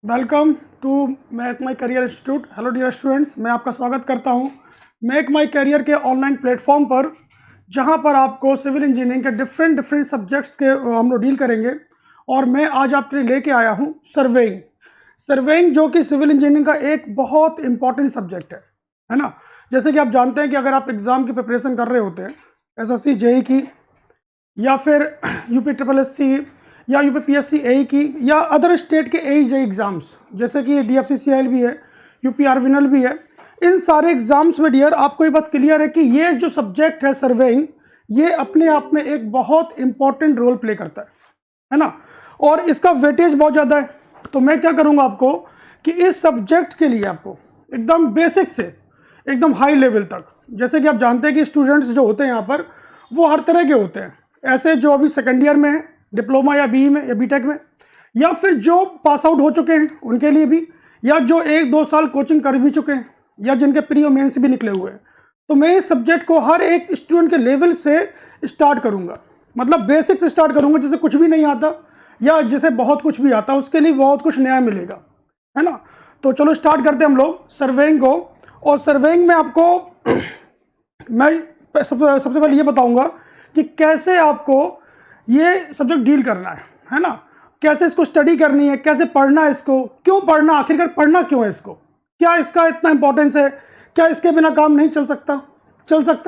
Welcome to make my career institute. Hello dear students, मैं आपका स्वागत करता हूं मेक माई करियर के ऑनलाइन प्लेटफॉर्म पर, जहां पर आपको सिविल इंजीनियरिंग के डिफरेंट सब्जेक्ट्स के हम लोग डील करेंगे। और मैं आज आपके लिए लेके आया हूं सर्वेइंग जो कि सिविल इंजीनियरिंग का एक बहुत इंपॉर्टेंट सब्जेक्ट है ना। जैसे कि आप जानते हैं कि अगर आप एग्ज़ाम की प्रिपरेशन कर रहे होते हैं, एसएससी जेई की या फिर यूपी ट्रिपल एससी या यूपी पीएससी एई की या अदर स्टेट के एई जेई एग्ज़ाम्स, जैसे कि डीएफसीसीआईएल भी है, यूपी आरविनल भी है, इन सारे एग्ज़ाम्स में डियर आपको ये बात क्लियर है कि ये जो सब्जेक्ट है सर्वेइंग, ये अपने आप में एक बहुत इंपॉर्टेंट रोल प्ले करता है ना। और इसका वेटेज बहुत ज़्यादा है। तो मैं क्या करूँगा आपको कि इस सब्जेक्ट के लिए आपको एकदम बेसिक से एकदम हाई लेवल तक, जैसे कि आप जानते हैं कि स्टूडेंट्स जो होते हैं यहाँ पर वो हर तरह के होते हैं, ऐसे जो अभी सेकेंड ईयर में है डिप्लोमा या बीई में या बीटेक में, या फिर जो पास आउट हो चुके हैं उनके लिए भी, या जो 1-2 साल कोचिंग कर भी चुके हैं, या जिनके प्री और मेंस भी निकले हुए हैं। तो मैं इस सब्जेक्ट को हर एक स्टूडेंट के लेवल से स्टार्ट करूंगा, मतलब बेसिक से स्टार्ट करूंगा, जिसे कुछ भी नहीं आता या जिसे बहुत कुछ भी आता, उसके लिए बहुत कुछ नया मिलेगा, है ना। तो चलो स्टार्ट करते हैं हम लोग सर्वेइंग को। और सर्वेइंग में आपको मैं सबसे पहले ये बताऊंगा कि कैसे आपको ये सब्जेक्ट डील करना है ना, कैसे इसको स्टडी करनी है, कैसे पढ़ना है इसको, क्यों पढ़ना, आखिरकार पढ़ना क्यों है इसको, क्या इसका इतना इंपॉर्टेंस है, क्या इसके बिना काम नहीं चल सकता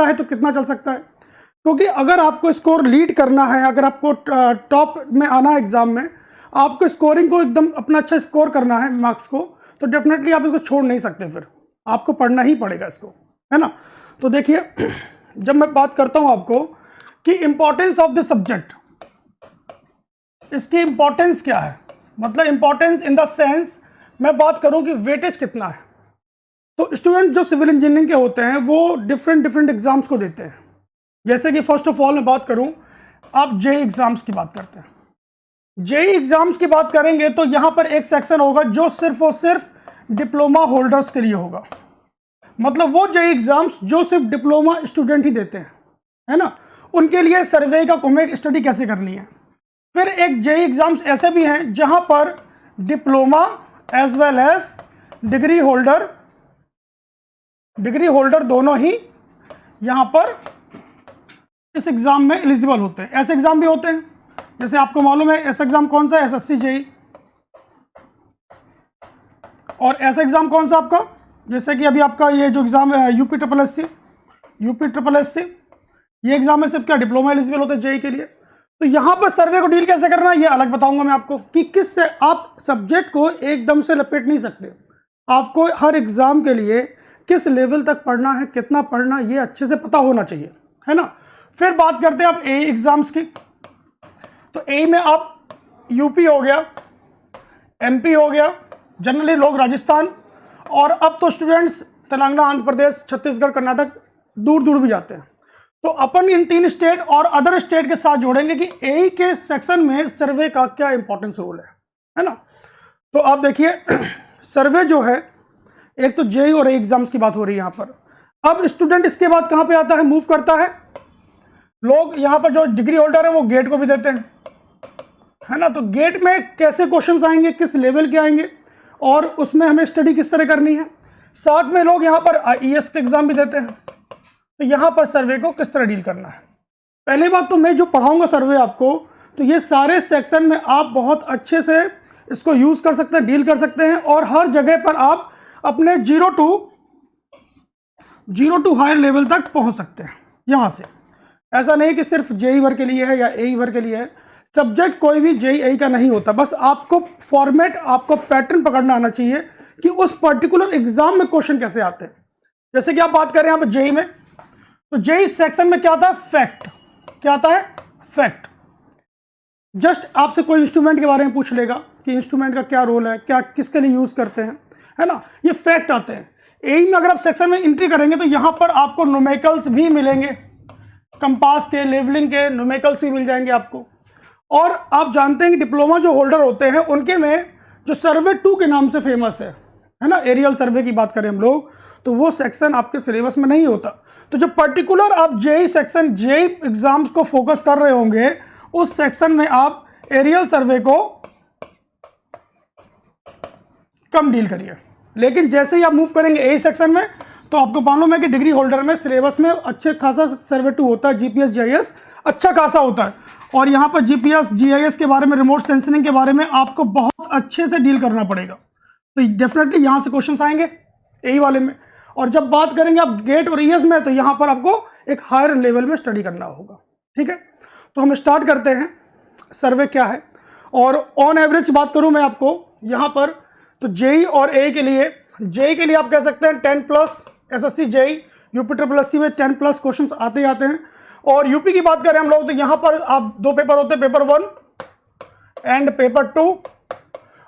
है तो कितना चल सकता है। क्योंकि अगर आपको स्कोर लीड करना है, अगर आपको टॉप में आना है एग्जाम में, आपको स्कोरिंग को एकदम अपना अच्छा स्कोर करना है मार्क्स को, तो डेफिनेटली आप इसको छोड़ नहीं सकते, फिर आपको पढ़ना ही पड़ेगा इसको, है ना। तो देखिए, जब मैं बात करता हूं आपको कि इंपॉर्टेंस ऑफ दिस सब्जेक्ट, इसकी इंपॉर्टेंस क्या है, मतलब इंपॉर्टेंस इन द सेंस मैं बात करूं कि वेटेज कितना है। तो स्टूडेंट जो सिविल इंजीनियरिंग के होते हैं वो डिफरेंट एग्जाम्स को देते हैं। जैसे कि फर्स्ट ऑफ ऑल मैं बात करूं, आप जेई एग्जाम्स की बात करते हैं, जेई एग्जाम्स की बात करेंगे तो यहां पर एक सेक्शन होगा जो सिर्फ और सिर्फ डिप्लोमा होल्डर्स के लिए होगा, मतलब वो जेई एग्जाम्स जो सिर्फ डिप्लोमा स्टूडेंट ही देते हैं, है ना, उनके लिए सर्वे का हमें स्टडी कैसे करनी है। फिर एक जेई एग्जाम्स ऐसे भी हैं जहां पर diploma as well as degree holder दोनों ही यहां पर इस एग्जाम में एलिजिबल होते हैं। ऐसे एग्जाम भी होते हैं, जैसे आपको मालूम है ऐसा एग्जाम कौन सा है, एसएससी जेई। और ऐसा एग्जाम कौन सा आपका, जैसे कि अभी आपका ये जो एग्जाम है यूपी ट्रिपल एससी, ये एग्जाम में सिर्फ क्या डिप्लोमा एलिजिबल होते हैं जेई के लिए। तो यहां पर सर्वे को डील कैसे करना है ये अलग बताऊंगा मैं आपको, कि किस से आप सब्जेक्ट को एकदम से लपेट नहीं सकते, आपको हर एग्जाम के लिए किस लेवल तक पढ़ना है, कितना पढ़ना, ये अच्छे से पता होना चाहिए, है ना। फिर बात करते हैं आप ए एग्जाम्स की। तो ए में आप यूपी हो गया, एमपी हो गया, जनरली लोग राजस्थान, और अब तो स्टूडेंट्स तेलंगाना, आंध्र प्रदेश, छत्तीसगढ़, कर्नाटक दूर भी जाते हैं। तो अपन इन 3 स्टेट और अदर स्टेट के साथ जोड़ेंगे कि एई के सेक्शन में सर्वे का क्या इंपॉर्टेंस रोल है ना। तो आप देखिए, सर्वे जो है, एक तो जेई और एई एग्जाम्स की बात हो रही है यहां पर। अब स्टूडेंट इसके बाद कहां पे आता है, मूव करता है। लोग यहां पर जो डिग्री होल्डर है वो गेट को भी देते हैं, है ना। तो गेट में कैसे क्वेश्चंस आएंगे, किस लेवल के आएंगे, और उसमें हमें स्टडी किस तरह करनी है। साथ में लोग यहां पर आईईएस के एग्जाम भी देते हैं। तो यहां पर सर्वे को किस तरह डील करना है, पहली बात तो मैं जो पढ़ाऊंगा सर्वे आपको, तो ये सारे सेक्शन में आप बहुत अच्छे से इसको यूज कर सकते हैं, डील कर सकते हैं, और हर जगह पर आप अपने जीरो टू हायर लेवल तक पहुंच सकते हैं यहां से। ऐसा नहीं कि सिर्फ जेई भर के लिए है या एई भर के लिए है, सब्जेक्ट कोई भी जेई एई का नहीं होता, बस आपको फॉर्मेट, आपको पैटर्न पकड़ना आना चाहिए कि उस पर्टिकुलर एग्जाम में क्वेश्चन कैसे आते हैं। जैसे कि आप बात करें यहाँ पर जेई में, तो जेई सेक्शन में क्या आता है, फैक्ट। क्या आता है, फैक्ट। जस्ट आपसे कोई इंस्ट्रूमेंट के बारे में पूछ लेगा कि इंस्ट्रूमेंट का क्या रोल है, क्या किसके लिए यूज करते हैं, है ना, ये फैक्ट आते हैं। एई में अगर आप सेक्शन में एंट्री करेंगे तो यहां पर आपको न्यूमेरिकल्स भी मिलेंगे, कंपास के, लेवलिंग के न्यूमेरिकल्स भी मिल जाएंगे आपको। और आप जानते हैं कि डिप्लोमा जो होल्डर होते हैं उनके में जो सर्वे 2 के नाम से फेमस है ना, एरियल सर्वे की बात करें हम लोग, तो वो सेक्शन आपके सिलेबस में नहीं होता। तो जो पर्टिकुलर आप जेई सेक्शन, जेई एग्जाम्स को फोकस कर रहे होंगे, उस सेक्शन में आप एरियल सर्वे को कम डील करिए। लेकिन जैसे ही आप मूव करेंगे ए सेक्शन में, तो आपको मालूम है कि डिग्री होल्डर में सिलेबस में अच्छे खासा सर्वे 2 होता है, जीपीएस जीआईएस अच्छा खासा होता है, और यहाँ पर जीपीएस जीआईएस के बारे में, रिमोट सेंसिंग के बारे में आपको बहुत अच्छे से डील करना पड़ेगा। तो डेफिनेटली यहाँ से क्वेश्चन आएंगे यही वाले में। और जब बात करेंगे आप गेट और ईएस में, तो यहाँ पर आपको एक हायर लेवल में स्टडी करना होगा। ठीक है, तो हम स्टार्ट करते हैं सर्वे क्या है। और ऑन एवरेज बात करूँ मैं आपको यहाँ पर, तो जेई और ए के लिए आप कह सकते हैं 10+ एसएससी जेई यूपी ट्रिपल में 10+ क्वेश्चन आते ही आते हैं। और यूपी की बात करें हम लोग, तो यहाँ पर आप 2 पेपर होते हैं, पेपर 1 एंड पेपर 2।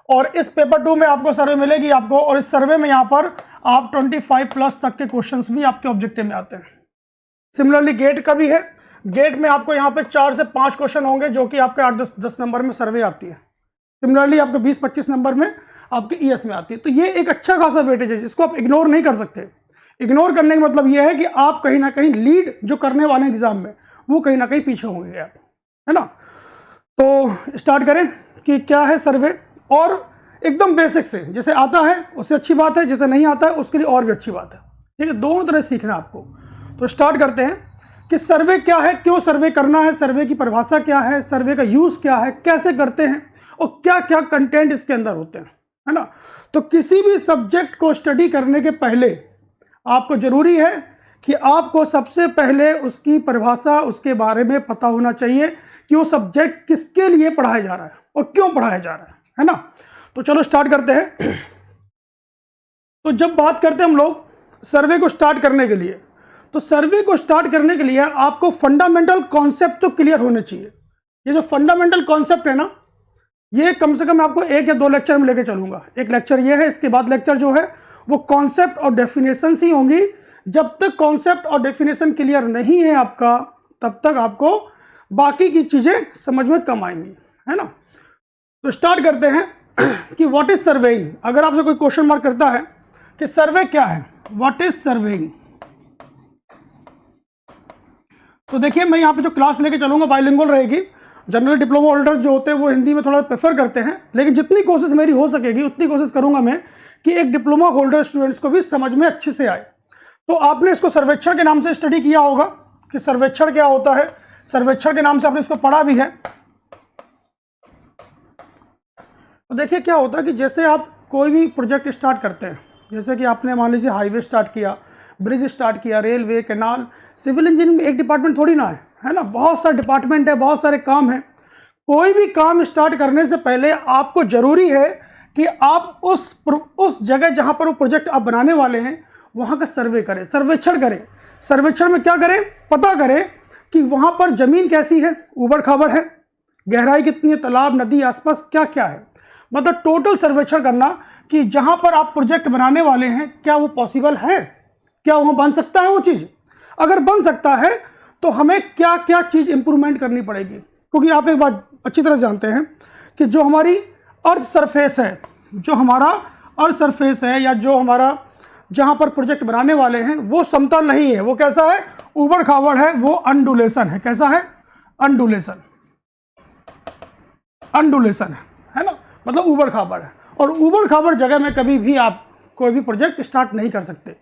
और इस पेपर 2 में आपको सर्वे मिलेगी आपको, और इस सर्वे में यहाँ पर आप 25+ तक के क्वेश्चंस भी आपके ऑब्जेक्टिव में आते हैं। सिमिलरली गेट का भी है, गेट में आपको यहाँ पे 4 से 5 क्वेश्चन होंगे जो कि आपके 8-10 नंबर में सर्वे आती है। सिमिलरली आपके 20-25 नंबर में आपके ईएस में आती है। तो ये एक अच्छा खासा वेटेज है जिसको आप इग्नोर नहीं कर सकते। इग्नोर करने का मतलब ये है कि आप कहीं ना कहीं लीड जो करने वाले एग्जाम में, वो कहीं ना कहीं पीछे होंगे आप, है ना। तो स्टार्ट करें कि क्या है सर्वे, और एकदम बेसिक से, जैसे आता है उससे अच्छी बात है, जैसे नहीं आता है उसके लिए और भी अच्छी बात है। ठीक है, दोनों तरह सीखना आपको। तो स्टार्ट करते हैं कि सर्वे क्या है, क्यों सर्वे करना है, सर्वे की परिभाषा क्या है, सर्वे का यूज़ क्या है, कैसे करते हैं, और क्या क्या कंटेंट इसके अंदर होते हैं, है ना। तो किसी भी सब्जेक्ट को स्टडी करने के पहले आपको जरूरी है कि आपको सबसे पहले उसकी परिभाषा, उसके बारे में पता होना चाहिए कि वो सब्जेक्ट किसके लिए पढ़ाया जा रहा है और क्यों पढ़ाया जा रहा है ना। तो चलो स्टार्ट करते हैं। तो जब बात करते हैं हम लोग सर्वे को स्टार्ट करने के लिए, तो सर्वे को स्टार्ट करने के लिए आपको फंडामेंटल कॉन्सेप्ट तो क्लियर होने चाहिए। ये जो फंडामेंटल कॉन्सेप्ट है ना, ये कम से कम आपको 1 या 2 लेक्चर में लेके चलूंगा। एक लेक्चर ये है, इसके बाद लेक्चर जो है वो कॉन्सेप्ट और डेफिनेशन ही होंगी। जब तक कॉन्सेप्ट और डेफिनेशन क्लियर नहीं है आपका, तब तक आपको बाकी की चीज़ें समझ में कम आएंगी, है ना। तो स्टार्ट करते हैं कि व्हाट इज सर्वेइंग। अगर आपसे कोई क्वेश्चन मार्क करता है कि सर्वे क्या है, व्हाट इज सर्वेइंग, तो देखिए मैं यहाँ पे जो क्लास लेके चलूंगा बाइलिंगुअल रहेगी। जनरल डिप्लोमा होल्डर जो होते हैं वो हिंदी में थोड़ा प्रेफर करते हैं, लेकिन जितनी कोशिश मेरी हो सकेगी उतनी कोशिश करूंगा मैं कि एक डिप्लोमा होल्डर स्टूडेंट्स को भी समझ में अच्छे से आए। तो आपने इसको सर्वेक्षण के नाम से स्टडी किया होगा कि सर्वेक्षण क्या होता है, सर्वेक्षण के नाम से आपने इसको पढ़ा भी है। तो देखिए क्या होता है कि जैसे आप कोई भी प्रोजेक्ट स्टार्ट करते हैं, जैसे कि आपने मान लीजिए हाईवे स्टार्ट किया, ब्रिज स्टार्ट किया, रेलवे, कैनाल, सिविल इंजीनियरिंग में एक डिपार्टमेंट थोड़ी ना है ना, बहुत सारे डिपार्टमेंट है, बहुत सारे काम है। कोई भी काम स्टार्ट करने से पहले आपको जरूरी है कि आप उस जगह जहां पर वो प्रोजेक्ट आप बनाने वाले हैं वहां का सर्वे करें, सर्वेक्षण करें। सर्वेक्षण में क्या करें, पता करें कि वहां पर जमीन कैसी है, ऊबड़ खाबड़ है, गहराई कितनी है, तालाब, नदी, आसपास क्या क्या है, मतलब टोटल सर्वेक्षण करना कि जहां पर आप प्रोजेक्ट बनाने वाले हैं क्या वो पॉसिबल है, क्या वहां बन सकता है वो चीज़। अगर बन सकता है तो हमें क्या क्या चीज़ इंप्रूवमेंट करनी पड़ेगी, क्योंकि आप एक बात अच्छी तरह जानते हैं कि जो हमारी अर्थ सरफेस है, जो हमारा अर्थ सरफेस है, या जो हमारा जहां पर प्रोजेक्ट बनाने वाले हैं वो समतल नहीं है, वो कैसा है, ऊबड़ खाबड़ है, वो अंडुलेशन है। कैसा है, अंडुलेशन, अंडुलेशन है ना, मतलब ऊबड़ खाबड़ है। और ऊबड़ खाबड़ जगह में कभी भी आप कोई भी प्रोजेक्ट स्टार्ट नहीं कर सकते।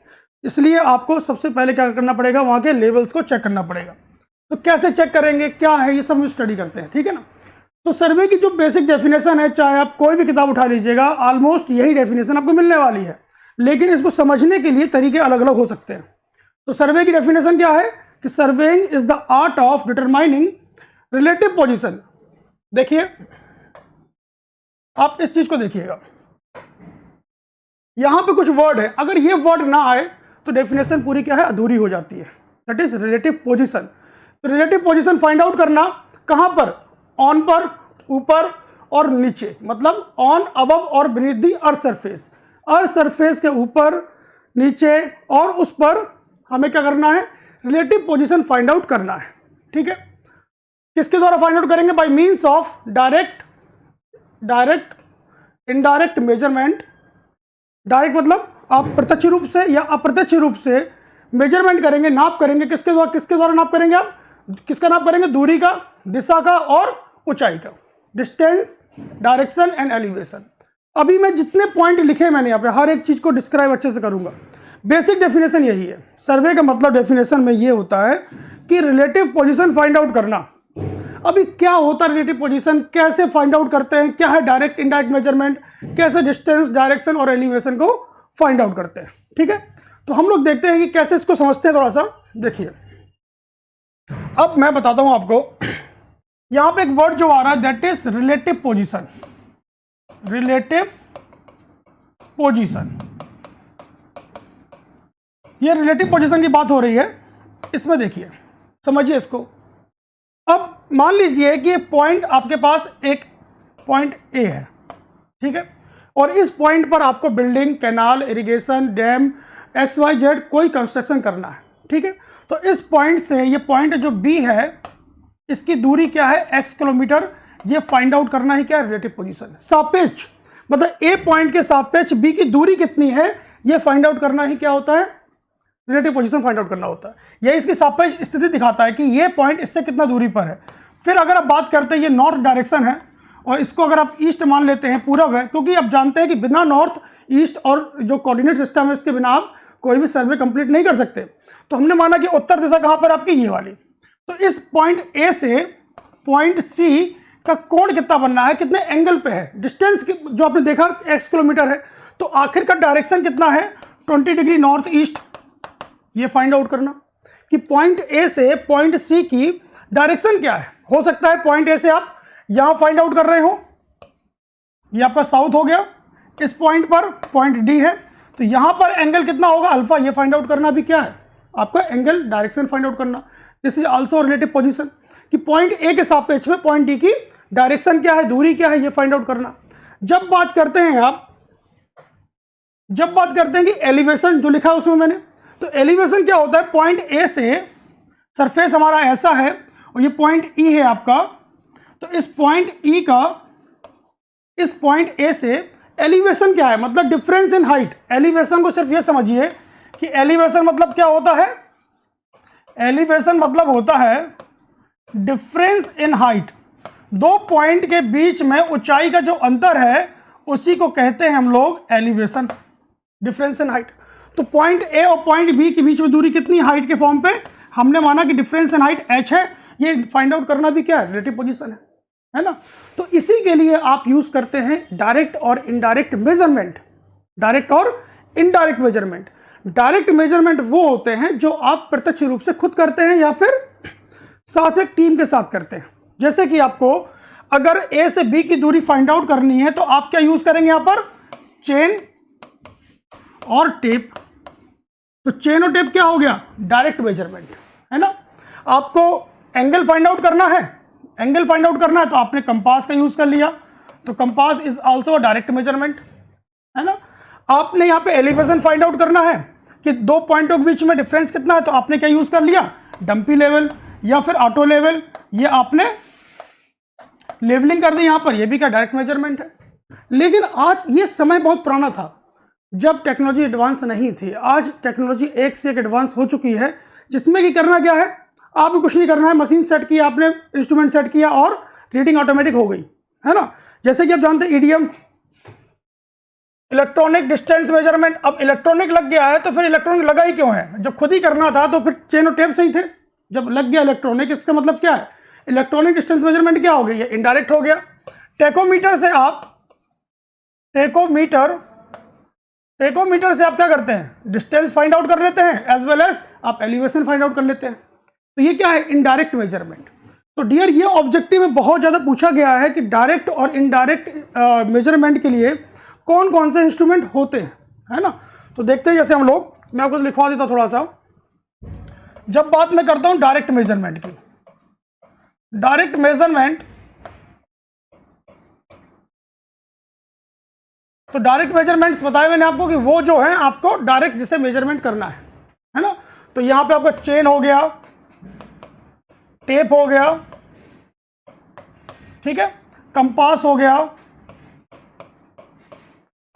इसलिए आपको सबसे पहले क्या करना पड़ेगा, वहाँ के लेवल्स को चेक करना पड़ेगा। तो कैसे चेक करेंगे, क्या है, ये सब स्टडी करते हैं, ठीक है ना। तो सर्वे की जो बेसिक डेफिनेशन है, चाहे आप कोई भी किताब उठा लीजिएगा, ऑलमोस्ट यही डेफिनेशन आपको मिलने वाली है, लेकिन इसको समझने के लिए तरीके अलग अलग हो सकते हैं। तो सर्वे की डेफिनेशन क्या है कि surveying is the art of determining relative position. देखिए आप इस चीज को देखिएगा, यहां पे कुछ वर्ड है, अगर ये वर्ड ना आए तो डेफिनेशन पूरी क्या है, अधूरी हो जाती है। That is relative position. तो रिलेटिव पोजीशन फाइंड आउट करना कहां पर, ऑन पर, ऊपर और नीचे, मतलब ऑन, अबव और बीनीथ दी अर्थ सरफेस। अर्थ सरफेस के ऊपर, नीचे और उस पर हमें क्या करना है, रिलेटिव पोजीशन फाइंड आउट करना है, ठीक है। किसके द्वारा फाइंड आउट करेंगे, by means of direct, indirect measurement. Direct मतलब आप प्रत्यक्ष रूप से या अप्रत्यक्ष रूप से मेजरमेंट करेंगे, नाप करेंगे। किसके द्वारा नाप करेंगे आप, किसका नाप करेंगे, दूरी का, दिशा का और ऊंचाई का, डिस्टेंस, डायरेक्शन एंड एलिवेशन। अभी मैं जितने पॉइंट लिखे मैंने यहाँ पे हर एक चीज़ को डिस्क्राइब अच्छे से करूँगा। बेसिक डेफिनेशन यही है। सर्वे का मतलब डेफिनेशन में ये होता है कि रिलेटिव पोजीशन फाइंड आउट करना। अभी क्या होता है रिलेटिव पोजीशन, कैसे फाइंड आउट करते हैं, क्या है डायरेक्ट इनडायरेक्ट मेजरमेंट, कैसे डिस्टेंस, डायरेक्शन और एलिवेशन को फाइंड आउट करते हैं। ठीक है, तो हम लोग देखते हैं कि कैसे इसको समझते हैं। थोड़ा सा देखिए, अब मैं बताता हूं आपको। यहां पे एक वर्ड जो आ रहा है that is relative position. Relative position, ये रिलेटिव पोजीशन की बात हो रही है। इसमें देखिए, समझिए इसको। अब मान लीजिए कि पॉइंट आपके पास एक पॉइंट ए है, ठीक है, और इस पॉइंट पर आपको building, canal, irrigation, dam, XYZ कोई कंस्ट्रक्शन करना है। ठीक है, तो इस पॉइंट से ये पॉइंट जो बी है, इसकी दूरी क्या है, x किलोमीटर। ये फाइंड आउट करना ही क्या है, रिलेटिव पोजीशन। सापेक्ष मतलब ए पॉइंट के सापेक्ष बी की दूरी कितनी है, ये फाइंड आउट करना ही क्या होता है, रिलेटिव पोजीशन फाइंड आउट करना होता है। यह इसकी सापेक्ष स्थिति दिखाता है कि ये पॉइंट इससे कितना दूरी पर है। फिर अगर आप बात करते हैं, ये नॉर्थ डायरेक्शन है और इसको अगर आप ईस्ट मान लेते हैं, पूरब है, क्योंकि आप जानते हैं कि बिना नॉर्थ, ईस्ट और जो कोऑर्डिनेट सिस्टम है इसके बिना आप कोई भी सर्वे कंप्लीट नहीं कर सकते। तो हमने माना कि उत्तर दिशा कहाँ पर आपकी, ये वाली। तो इस पॉइंट ए से पॉइंट सी का कोण कितना बनना है, कितने एंगल पे है, डिस्टेंस जो आपने देखा x किलोमीटर है, तो आखिर का डायरेक्शन कितना है, 20 डिग्री नॉर्थ ईस्ट। ये फाइंड आउट करना कि पॉइंट ए से पॉइंट सी की डायरेक्शन क्या है। हो सकता है पॉइंट ए से आप यहां फाइंड आउट कर रहे हो, ये आपका साउथ हो गया, इस पॉइंट पर पॉइंट डी है, तो यहां पर एंगल कितना होगा, अल्फा। ये फाइंड आउट करना भी क्या है आपका, एंगल, डायरेक्शन फाइंड आउट करना। This is also relative position कि पॉइंट ए के सापेक्ष में पॉइंट डी की डायरेक्शन क्या है, दूरी क्या है, ये फाइंड आउट करना। जब बात करते हैं कि एलिवेशन जो लिखा है उसमें मैंने, तो एलिवेशन क्या होता है, पॉइंट ए से सरफेस हमारा ऐसा है और ये पॉइंट ई है आपका, तो इस पॉइंट ई का इस पॉइंट ए से एलिवेशन क्या है, मतलब डिफरेंस इन हाइट। एलिवेशन को सिर्फ ये समझिए कि एलिवेशन मतलब क्या होता है, एलिवेशन मतलब होता है डिफरेंस इन हाइट। दो पॉइंट के बीच में ऊंचाई का जो अंतर है उसी को कहते हैं हम लोग एलिवेशन, डिफरेंस इन हाइट। तो पॉइंट ए और पॉइंट बी के बीच में दूरी कितनी, हाइट के फॉर्म पे हमने माना कि डिफरेंस इन हाइट h है। ये फाइंड आउट करना भी क्या है, रिलेटिव पोजीशन है ना। तो इसी के लिए आप यूज करते हैं डायरेक्ट और इनडायरेक्ट मेजरमेंट। डायरेक्ट और इनडायरेक्ट मेजरमेंट, डायरेक्ट मेजरमेंट वो होते हैं जो आप प्रत्यक्ष रूप से खुद करते हैं या फिर साथ में टीम के साथ करते हैं। जैसे कि आपको अगर ए से बी की दूरी फाइंड आउट करनी है तो आप क्या यूज करेंगे, यहां पर चेन और टेप। तो चेन और टेप क्या हो गया, डायरेक्ट मेजरमेंट है ना। आपको एंगल फाइंड आउट करना है, एंगल फाइंड आउट करना है तो आपने कंपास का यूज कर लिया, तो compass is also direct measurement है ना। आपने यहाँ पे एलिवेशन फाइंड आउट करना है कि दो पॉइंटों के बीच में डिफरेंस कितना है, तो आपने क्या यूज कर लिया, डंपी लेवल या फिर ऑटो लेवल, ये आपने लेवलिंग कर दी यहां पर, ये भी क्या डायरेक्ट मेजरमेंट है। लेकिन आज ये समय बहुत पुराना था जब टेक्नोलॉजी एडवांस नहीं थी। आज टेक्नोलॉजी एक से एक एडवांस हो चुकी है, जिसमें कि करना क्या है, आपको कुछ नहीं करना है, मशीन सेट किया आपने, इंस्ट्रूमेंट सेट किया और रीडिंग ऑटोमेटिक हो गई है ना। जैसे कि आप जानते हैं ईडीएम, इलेक्ट्रॉनिक डिस्टेंस मेजरमेंट। अब इलेक्ट्रॉनिक लग गया है तो फिर इलेक्ट्रॉनिक लगा ही क्यों है, जब खुद ही करना था तो फिर चेन और टेप से ही थे। जब लग गया इलेक्ट्रॉनिक, इसका मतलब क्या है, इलेक्ट्रॉनिक डिस्टेंस मेजरमेंट क्या हो गई है, इनडायरेक्ट हो गया। टेकोमीटर से आप टेकोमीटर से आप क्या करते हैं, डिस्टेंस फाइंड आउट कर लेते हैं, एज वेल एज आप एलिवेशन फाइंड आउट कर लेते हैं। तो ये क्या है, इनडायरेक्ट मेजरमेंट। तो डियर, ये ऑब्जेक्टिव में बहुत ज़्यादा पूछा गया है कि डायरेक्ट और इनडायरेक्ट मेजरमेंट के लिए कौन कौन से इंस्ट्रूमेंट होते हैं, है ना। तो देखते हैं, जैसे हम लोग, मैं आपको लिखवा देता थोड़ा सा। जब बात मैं करता हूं डायरेक्ट मेजरमेंट की, डायरेक्ट मेजरमेंट, तो डायरेक्ट मेजरमेंट्स बताए मैंने आपको कि वो जो है आपको डायरेक्ट जिसे मेजरमेंट करना है ना। तो यहां पे आपका चेन हो गया, टेप हो गया, ठीक है, कंपास हो गया,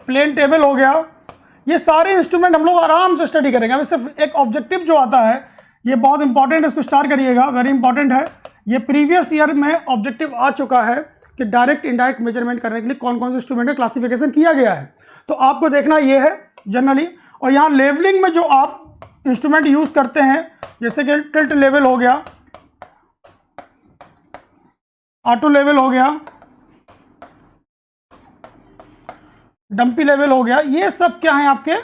प्लेन टेबल हो गया। ये सारे इंस्ट्रूमेंट हम लोग आराम से स्टडी करेंगे। अब सिर्फ एक ऑब्जेक्टिव जो आता है, ये बहुत इंपॉर्टेंट है, इसको स्टार करिएगा, वेरी इंपॉर्टेंट है। ये प्रीवियस ईयर में ऑब्जेक्टिव आ चुका है, कि डायरेक्ट इनडायरेक्ट मेजरमेंट करने के लिए कौन कौन से इंस्ट्रूमेंट का क्लासिफिकेशन किया गया है। तो आपको देखना ये है जनरली। और यहाँ लेवलिंग में जो आप इंस्ट्रूमेंट यूज़ करते हैं, जैसे कि टिल्ट लेवल हो गया, ऑटो लेवल हो गया, डंपी लेवल हो गया, ये सब क्या है आपके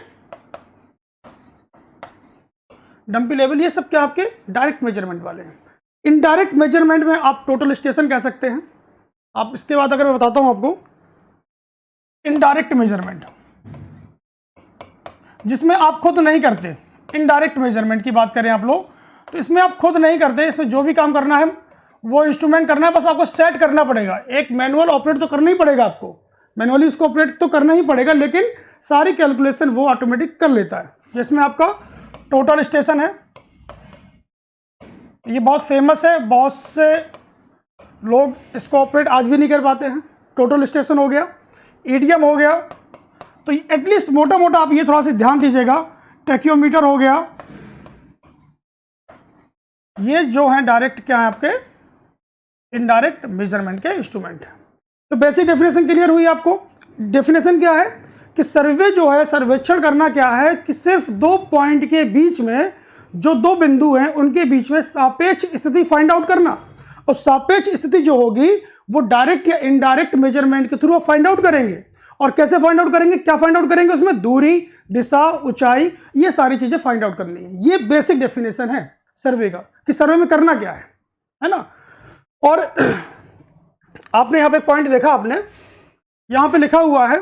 डंपी लेवल, ये सब क्या आपके डायरेक्ट मेजरमेंट वाले हैं। इनडायरेक्ट मेजरमेंट में आप टोटल स्टेशन कह सकते हैं। आप इसके बाद अगर मैं बताता हूं आपको इनडायरेक्ट मेजरमेंट, जिसमें आप खुद नहीं करते। इनडायरेक्ट मेजरमेंट की बात करें आप लोग, तो इसमें आप खुद नहीं करते, इसमें जो भी काम करना है वो इंस्ट्रूमेंट करना है, बस आपको सेट करना पड़ेगा। एक मैनुअल ऑपरेट तो करना ही पड़ेगा, आपको मैनुअली उसको ऑपरेट तो करना ही पड़ेगा, लेकिन सारी कैलकुलेशन वो ऑटोमेटिक कर लेता है। जिसमें आपका टोटल स्टेशन है, ये बहुत फेमस है, बहुत से लोग इसको ऑपरेट आज भी नहीं कर पाते हैं। टोटल स्टेशन हो गया, ईडीएम हो गया, तो एटलीस्ट मोटा मोटा आप ये थोड़ा सा ध्यान दीजिएगा। टैक्योमीटर हो गया, ये जो है डायरेक्ट क्या है आपके इनडायरेक्ट मेजरमेंट के इंस्ट्रूमेंट है। तो बेसिक डेफिनेशन क्लियर हुई आपको। डेफिनेशन क्या है कि सर्वे जो है, सर्वेक्षण करना क्या है कि सिर्फ दो पॉइंट के बीच में जो दो बिंदु हैं उनके बीच में सापेक्ष स्थिति फाइंड आउट करना। और सापेक्ष स्थिति जो होगी वो डायरेक्ट या इनडायरेक्ट मेजरमेंट के थ्रू आप फाइंड आउट करेंगे। और कैसे फाइंड आउट करेंगे, क्या फाइंड आउट करेंगे, उसमें दूरी, दिशा, ऊंचाई, ये सारी चीजें फाइंड आउट करनी है। ये बेसिक डेफिनेशन है सर्वे का कि सर्वे में करना क्या है ना। और आपने यहाँ पे पॉइंट देखा, आपने यहाँ पे लिखा हुआ है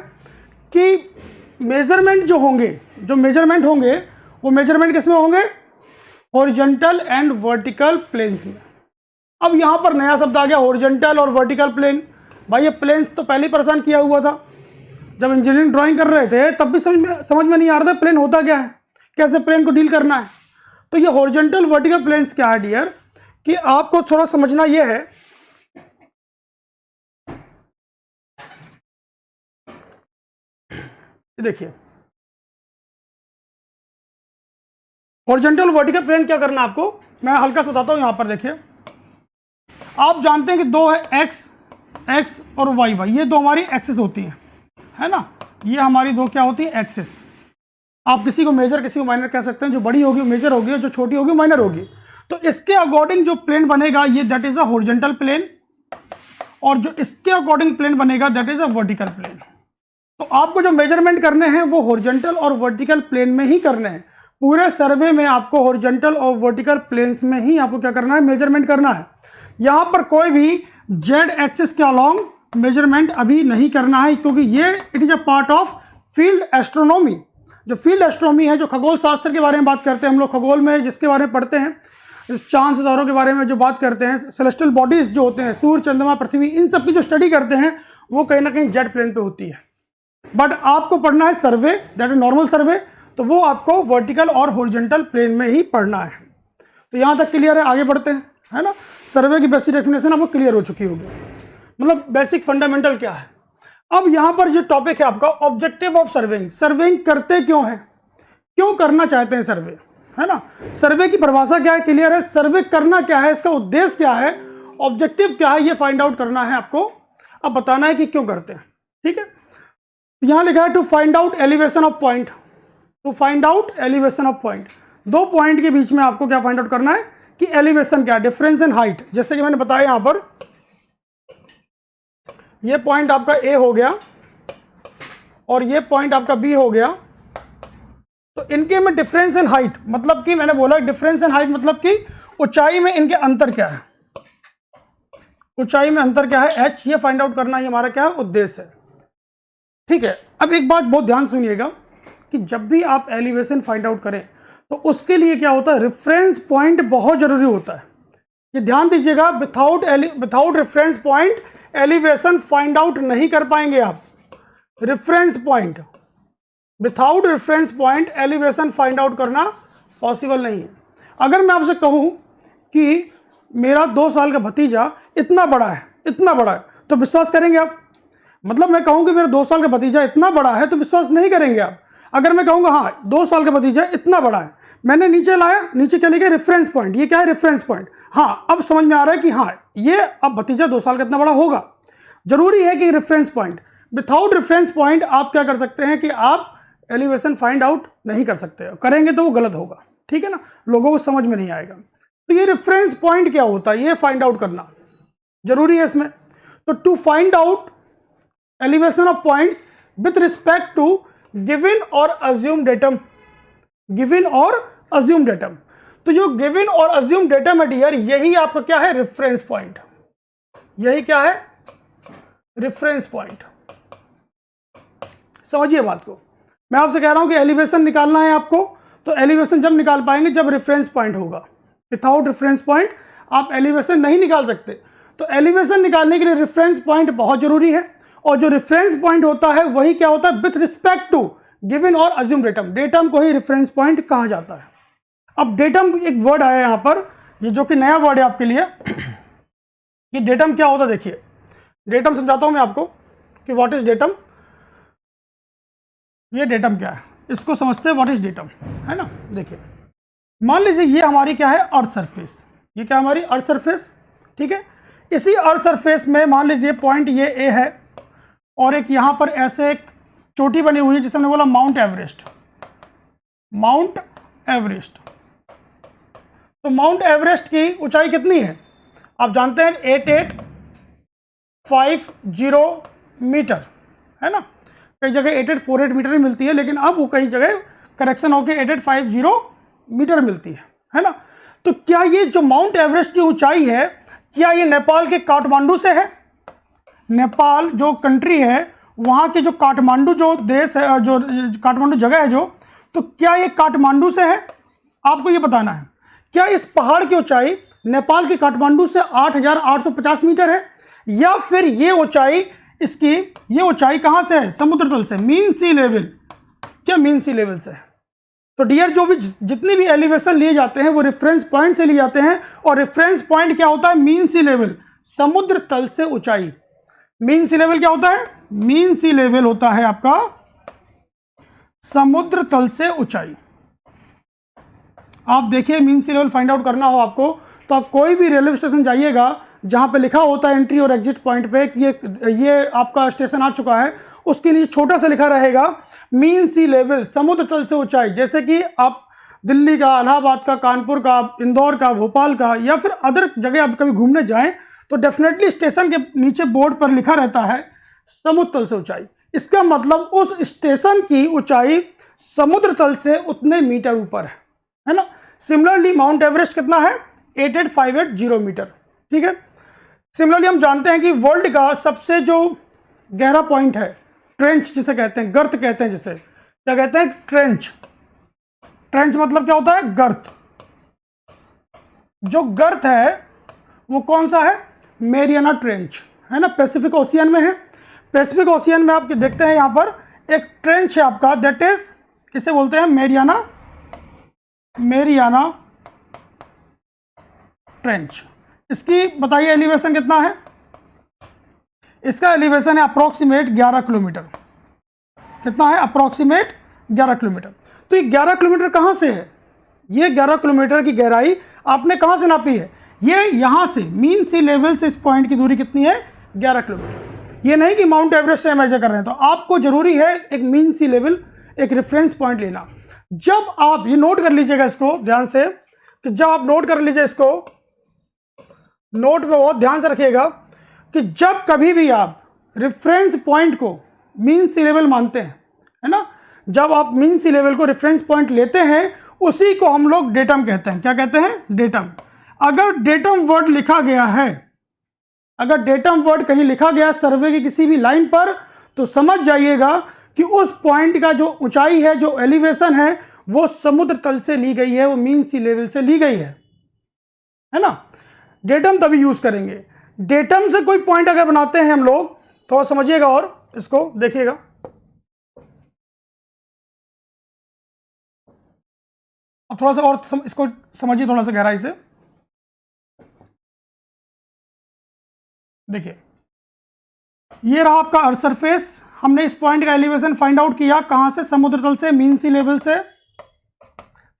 कि मेजरमेंट जो होंगे, जो मेजरमेंट होंगे वो मेजरमेंट किस में होंगे, हॉरिजॉन्टल एंड वर्टिकल प्लेन्स में। अब यहाँ पर नया शब्द आ गया हॉरिजॉन्टल और वर्टिकल प्लेन। भाई ये प्लेन्स तो पहले ही परेशान किया हुआ था, जब इंजीनियरिंग ड्राइंग कर रहे थे तब भी समझ में नहीं आ रहा था प्लेन होता क्या है, कैसे प्लेन को डील करना है। तो ये हॉरिजॉन्टल वर्टिकल प्लेन्स क्या है डियर, कि आपको थोड़ा समझना ये है देखिए हॉरिजॉन्टल वर्टिकल प्लेन क्या करना है आपको, मैं हल्का सा बताता हूं। यहां पर देखिए आप जानते हैं कि दो है एक्स और वाई, ये दो हमारी एक्सिस होती है ना। ये हमारी दो क्या होती है, एक्सिस। आप किसी को मेजर किसी को माइनर कह सकते हैं, जो बड़ी होगी मेजर होगी और जो छोटी होगी माइनर होगी। तो इसके अकॉर्डिंग जो प्लेन बनेगा ये that is a horizontal plane, और जो इसके अकॉर्डिंग प्लेन बनेगा that is a vertical plane. तो आपको जो मेजरमेंट करने हैं वो हॉरिजॉन्टल और वर्टिकल प्लेन में ही करने हैं। पूरे सर्वे में आपको हॉरिजॉन्टल और वर्टिकल प्लेन्स में ही आपको क्या करना है, मेजरमेंट करना है। यहां पर कोई भी जेड एक्सिस के अलोंग मेजरमेंट अभी नहीं करना है, क्योंकि ये it is a part of field astronomy. जो फील्ड एस्ट्रोनॉमी है, जो खगोल शास्त्र के बारे में बात करते हैं हम लोग, खगोल में जिसके बारे में पढ़ते हैं, चांद सितारों के बारे में जो बात करते हैं, सेलेस्टियल बॉडीज जो होते हैं, सूर्य, चंद्रमा, पृथ्वी, इन सब की जो स्टडी करते हैं वो कहीं ना कहीं जेड प्लेन पे होती है। बट आपको पढ़ना है सर्वे, दैट इज नॉर्मल सर्वे, तो वो आपको वर्टिकल और हॉरिजॉन्टल प्लेन में ही पढ़ना है। तो यहां तक क्लियर है, आगे बढ़ते हैं, है ना। सर्वे की बेसिक डेफिनेशन आपको क्लियर हो चुकी होगी, मतलब बेसिक फंडामेंटल क्या है। अब यहां पर जो टॉपिक है आपका ऑब्जेक्टिव ऑफ सर्वेइंग, सर्वेइंग करते क्यों है, क्यों करना चाहते हैं सर्वे, है ना। सर्वे की परिभाषा क्या है, क्लियर है। सर्वे करना क्या है, इसका उद्देश्य क्या है, ऑब्जेक्टिव क्या है, ये फाइंड आउट करना है आपको। अब बताना है कि क्यों करते हैं, ठीक है। यहां लिखा है to find out elevation of point, to find out elevation of point. दो पॉइंट के बीच में आपको क्या फाइंड आउट करना है कि एलिवेशन क्या है, डिफरेंस इन हाइट। जैसे कि मैंने बताया यहां पर ये पॉइंट आपका ए हो गया और ये पॉइंट आपका बी हो गया, तो इनके में डिफरेंस इन हाइट, मतलब कि मैंने बोला डिफरेंस इन हाइट मतलब कि ऊंचाई में इनके अंतर क्या है, ऊंचाई में अंतर क्या है, h, ये फाइंड आउट करना ही हमारा क्या है, उद्देश्य है, ठीक है। अब एक बात बहुत ध्यान सुनिएगा कि जब भी आप एलिवेशन फाइंड आउट करें तो उसके लिए क्या होता है, रेफरेंस पॉइंट बहुत जरूरी होता है। ये ध्यान दीजिएगा, without reference point elevation find out नहीं कर पाएंगे आप। Reference point, without reference point elevation find out करना पॉसिबल नहीं है। अगर मैं आपसे कहूं कि मेरा 2 साल का भतीजा इतना बड़ा है, इतना बड़ा है, तो विश्वास करेंगे आप। मतलब मैं कहूं कि मेरा 2 साल का भतीजा इतना बड़ा है तो विश्वास नहीं करेंगे आप। अगर मैं कहूंगा हाँ 2 साल का भतीजा इतना बड़ा है, मैंने नीचे लाया, नीचे क्या लिखा, रेफरेंस पॉइंट। ये क्या है, रेफरेंस पॉइंट। हाँ अब समझ में आ रहा है कि हाँ ये अब भतीजा 2 साल का इतना बड़ा होगा। जरूरी है कि reference point, without reference point आप क्या कर सकते हैं कि आप एलिवेशन फाइंड आउट नहीं कर सकते, करेंगे तो वो गलत होगा, ठीक है ना, लोगों को समझ में नहीं आएगा। तो ये रेफरेंस पॉइंट क्या होता है, ये फाइंड आउट करना जरूरी है इसमें। तो to find out elevation of points with respect to given और अज्यूम डेटम, गिवन और अज्यूम डेटम, तो जो गिवन और अज्यूम डेटम है डियर, यही आपका क्या है, रेफरेंस पॉइंट, यही क्या है, रेफरेंस पॉइंट। समझिए बात को, मैं आपसे कह रहा हूं कि एलिवेशन निकालना है आपको, तो एलिवेशन जब निकाल पाएंगे जब रेफरेंस पॉइंट होगा, विथआउट रेफरेंस पॉइंट आप एलिवेशन नहीं निकाल सकते। तो एलिवेशन निकालने के लिए रेफरेंस पॉइंट बहुत जरूरी है, और जो रेफरेंस पॉइंट होता है वही क्या होता है, विथ रिस्पेक्ट टू गिवन और अज्यूम डेटम, डेटम को ही रेफरेंस पॉइंट कहा जाता है। अब डेटम एक वर्ड आया यहां पर, ये जो कि नया वर्ड है आपके लिए, कि डेटम क्या होता है। देखिए डेटम समझाता हूं मैं आपको कि व्हाट इज डेटम। ये डेटम क्या है, इसको समझते हैं व्हाट इज डेटम, है ना। देखिए मान लीजिए ये हमारी क्या है, अर्थ सरफेस, ये क्या हमारी अर्थ सरफेस, ठीक है। इसी अर्थ सरफेस में मान लीजिए पॉइंट ये ए है, और एक यहां पर ऐसे एक चोटी बनी हुई है जिसे हमने बोला माउंट एवरेस्ट, माउंट एवरेस्ट। तो माउंट एवरेस्ट की ऊंचाई कितनी है, आप जानते हैं 8850 मीटर, है ना। कई जगह 8848 मीटर ही मिलती है, लेकिन अब वो कई जगह करेक्शन होकर 8850 मीटर मिलती है ना। तो क्या ये जो माउंट एवरेस्ट की ऊंचाई है, क्या ये नेपाल के काठमांडू से है, नेपाल जो कंट्री है वहाँ के जो काठमांडू जो देश है, जो काठमांडू जगह है जो, तो क्या ये काठमांडू से है, आपको ये बताना है। क्या इस पहाड़ की ऊंचाई नेपाल के काठमांडू से 8850 मीटर है, या फिर ये ऊंचाई इसकी, ये ऊंचाई कहाँ से है, समुद्र तल से, मीन सी लेवल, क्या मीन सी लेवल से है। तो डियर जो भी जितनी भी एलिवेशन लिए जाते हैं वो रेफरेंस पॉइंट से लिए जाते हैं, और रेफरेंस पॉइंट क्या होता है, मीन सी लेवल, समुद्र तल से ऊंचाई। मीन सी लेवल क्या होता है, मीन सी लेवल होता है आपका समुद्र तल से ऊंचाई। आप देखिए mean sea level find out करना हो आपको, तो आप कोई भी रेलवे स्टेशन जाइएगा जहां पे लिखा होता है एंट्री और एग्जिट पॉइंट पे कि ये आपका स्टेशन आ चुका है, उसके नीचे छोटा सा लिखा रहेगा मीन सी लेवल, समुद्र तल से ऊंचाई। जैसे कि आप दिल्ली का, इलाहाबाद का, कानपुर का, इंदौर का, भोपाल का, या फिर अदर जगह आप कभी घूमने जाएं तो डेफिनेटली स्टेशन के नीचे बोर्ड पर लिखा रहता है समुद्र तल से ऊंचाई। इसका मतलब उस स्टेशन की ऊंचाई समुद्र तल से उतने मीटर ऊपर है ना। सिमिलरली माउंट एवरेस्ट कितना है, 8850 मीटर, ठीक है। सिमिलरली हम जानते हैं कि वर्ल्ड का सबसे जो गहरा पॉइंट है, ट्रेंच जिसे कहते हैं, गर्त कहते हैं, जिसे क्या कहते हैं, ट्रेंच। ट्रेंच मतलब क्या होता है, गर्त। जो गर्त है वो कौन सा है, मेरियाना ट्रेंच, है ना, पैसिफिक ओशियन में है। पैसिफिक ओशियन में आप देखते हैं यहाँ पर एक ट्रेंच है आपका, दैट इज, इसे बोलते हैं मेरियाना, मेरियाना ट्रेंच। इसकी बताइए एलिवेशन कितना है, इसका एलिवेशन है अप्रोक्सीमेट 11 किलोमीटर। कितना है, अप्रोक्सीमेट 11 किलोमीटर। तो ये 11 किलोमीटर कहाँ से है, ये 11 किलोमीटर की गहराई आपने कहाँ से नापी है, ये यहाँ से मीन सी लेवल से इस पॉइंट की दूरी कितनी है, 11 किलोमीटर। ये नहीं कि माउंट एवरेस्ट से मेजर कर रहे हैं, तो आपको जरूरी है एक मीन सी लेवल, एक रेफरेंस पॉइंट लेना। जब आप ये नोट कर लीजिएगा इसको ध्यान से, कि जब आप नोट कर लीजिए इसको, नोट में बहुत ध्यान से रखिएगा कि जब कभी भी आप रेफरेंस पॉइंट को मीन सी लेवल मानते हैं, है ना, जब आप मीन सी लेवल को रेफरेंस पॉइंट लेते हैं उसी को हम लोग डेटम कहते हैं। क्या कहते हैं, डेटम। अगर डेटम वर्ड लिखा गया है, अगर डेटम वर्ड कहीं लिखा गया सर्वे की किसी भी लाइन पर, तो समझ जाइएगा कि उस पॉइंट का जो ऊंचाई है, जो एलिवेशन है, वो समुद्र तल से ली गई है, वो मीन सी लेवल से ली गई है ना। डेटम तभी यूज करेंगे। डेटम से कोई पॉइंट अगर बनाते हैं हम लोग, थोड़ा समझिएगा और इसको देखिएगा। अब थोड़ा सा और इसको समझिए थोड़ा सा गहराई से। देखिए ये रहा आपका अर्थ सरफेस, हमने इस पॉइंट का एलिवेशन फाइंड आउट किया, कहां से, समुद्र तल से, मीन सी लेवल से।